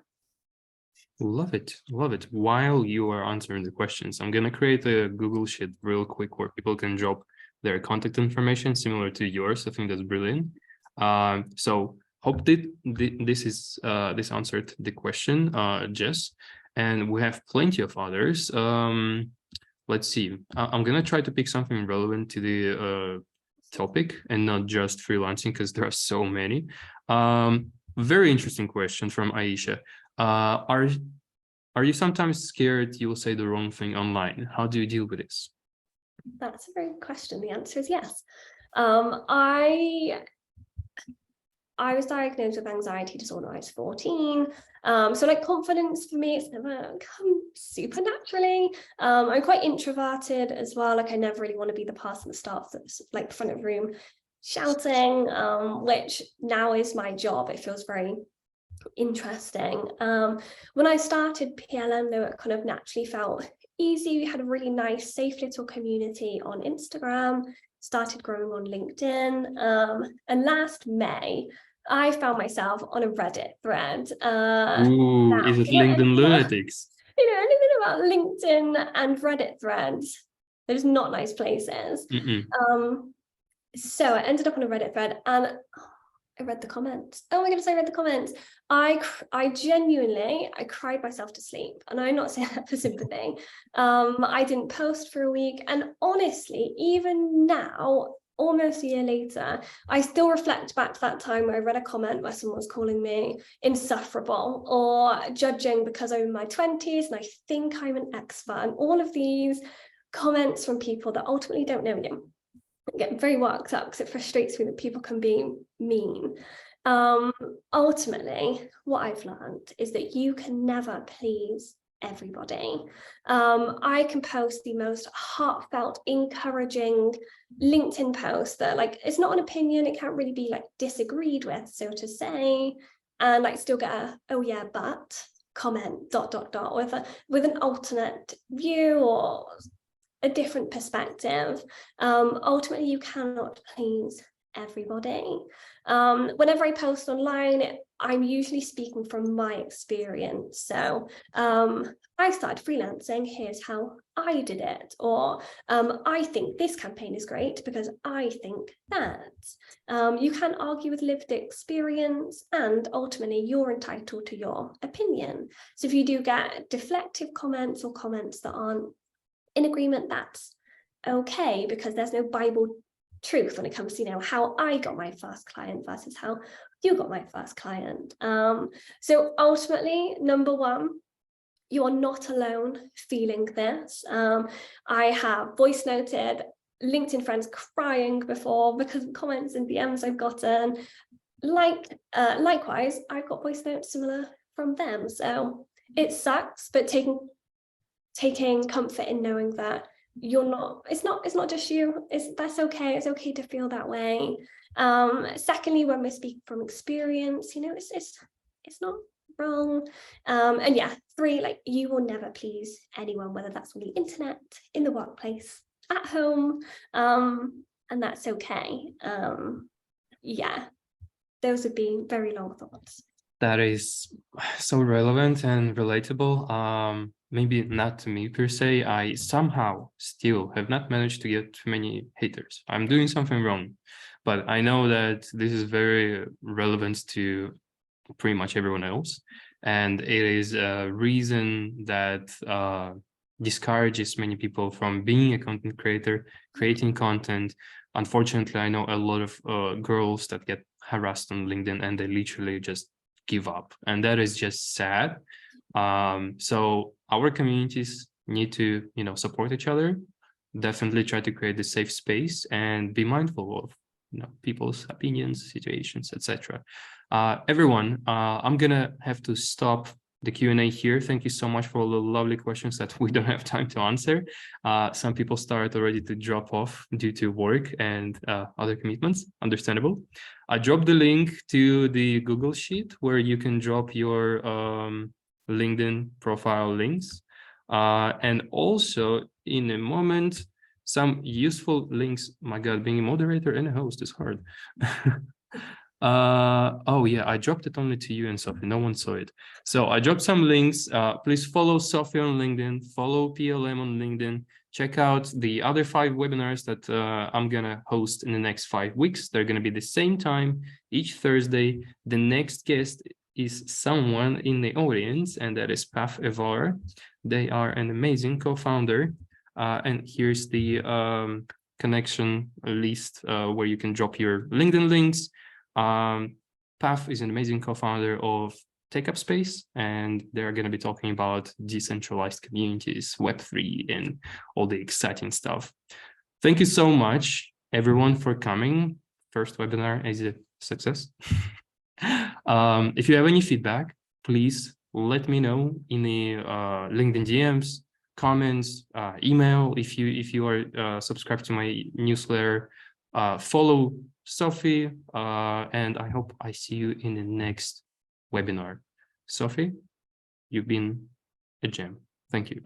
Love it. Love it. While you are answering the questions, I'm going to create a Google Sheet real quick where people can drop their contact information similar to yours. I think that's brilliant. So hope that this answered the question, Jess, and we have plenty of others. Let's see. I'm going to try to pick something relevant to the topic and not just freelancing because there are so many. Very interesting question from Aisha. Are you sometimes scared you will say the wrong thing online? How do you deal with this? That's a very good question. The answer is yes. I was diagnosed with anxiety disorder when I was 14. So like confidence for me, it's never come super naturally. I'm quite introverted as well. Like I never really want to be the person that starts at like front of the room shouting, which now is my job. It feels very interesting. When I started PLM, though, it kind of naturally felt easy. We had a really nice, safe little community on Instagram, started growing on LinkedIn. And last May, I found myself on a Reddit thread. Ooh, is it LinkedIn lunatics? Anything about LinkedIn and Reddit threads, there's not nice places. So I ended up on a Reddit thread and I read the comments. Oh my goodness, I read the comments. I genuinely cried myself to sleep, and I'm not saying that for sympathy. I didn't post for a week, and honestly, even now, almost a year later, I still reflect back to that time where I read a comment where someone was calling me insufferable or judging because I'm in my 20s and I think I'm an expert, and all of these comments from people that ultimately don't know you. I get very worked up because it frustrates me that people can be mean. Ultimately, what I've learned is that you can never please everybody. I can post the most heartfelt, encouraging LinkedIn post that like it's not an opinion, it can't really be like disagreed with, so to say, and like still get a oh yeah but comment ... with an alternate view or a different perspective. Ultimately, you cannot please everybody. Whenever I post online, I'm usually speaking from my experience. So I started freelancing, here's how I did it. Or I think this campaign is great because I think that. You can argue with lived experience, and ultimately you're entitled to your opinion. So if you do get deflective comments or comments that aren't in agreement, that's okay, because there's no Bible truth when it comes to how I got my first client versus how you got my first client. So ultimately, number one, you are not alone feeling this. I have voice noted LinkedIn friends crying before because of comments and DMs I've gotten. Likewise, I've got voice notes similar from them. So it sucks, but taking comfort in knowing that it's not just you, that's okay. It's okay to feel that way. Secondly, when we speak from experience, it's not wrong. And yeah, 3, like you will never please anyone, whether that's on the internet, in the workplace, at home. And and that's okay. Yeah, those would be very long thoughts. That is so relevant and relatable. Maybe not to me per se. I somehow still have not managed to get too many haters. I'm doing something wrong, but I know that this is very relevant to pretty much everyone else. And it is a reason that discourages many people from being a content creator, creating content. Unfortunately, I know a lot of girls that get harassed on LinkedIn and they literally just give up. And that is just sad. So our communities need to, support each other, definitely try to create the safe space and be mindful of, people's opinions, situations, etc. Everyone, I'm gonna have to stop the Q&A here. Thank you so much for all the lovely questions that we don't have time to answer. Some people start already to drop off due to work and other commitments, understandable. I dropped the link to the Google Sheet where you can drop your LinkedIn profile links. And also in a moment, some useful links. My God, being a moderator and a host is hard. Oh yeah, I dropped it only to you and Sophie. No one saw it. So I dropped some links. Please follow Sophie on LinkedIn, follow PLM on LinkedIn. Check out the other 5 webinars that I'm gonna host in the next 5 weeks. They're gonna be the same time each Thursday. The next guest is someone in the audience, and that is Paf Evar. They are an amazing co-founder. And here's the connection list where you can drop your LinkedIn links. Paf is an amazing co-founder of Take Up Space, and they're going to be talking about decentralized communities, Web3, and all the exciting stuff. Thank you so much, everyone, for coming. First webinar is a success. If you have any feedback, please let me know in the LinkedIn DMs, comments, email. If you are subscribed to my newsletter, follow Sophie, and I hope I see you in the next webinar. Sophie, you've been a gem. Thank you.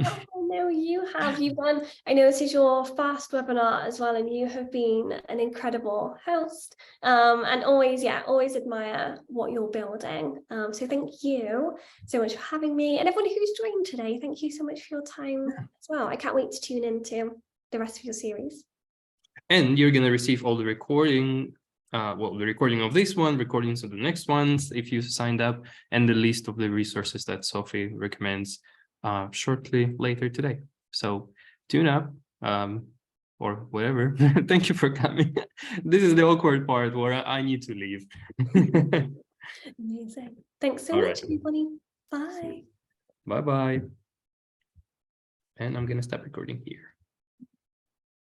No, you've done. I know this is your first webinar as well, and you have been an incredible host. And always admire what you're building. So thank you so much for having me, and everyone who's joined today. Thank you so much for your time as well. I can't wait to tune into the rest of your series. And you're gonna receive all the recording. The recording of this one, recordings of the next ones, if you signed up, and the list of the resources that Sophie recommends shortly later today. So tune up or whatever. Thank you for coming. This is the awkward part where I need to leave. Amazing. Thanks so All much, right. everybody. Bye. Bye-bye. And I'm gonna stop recording here.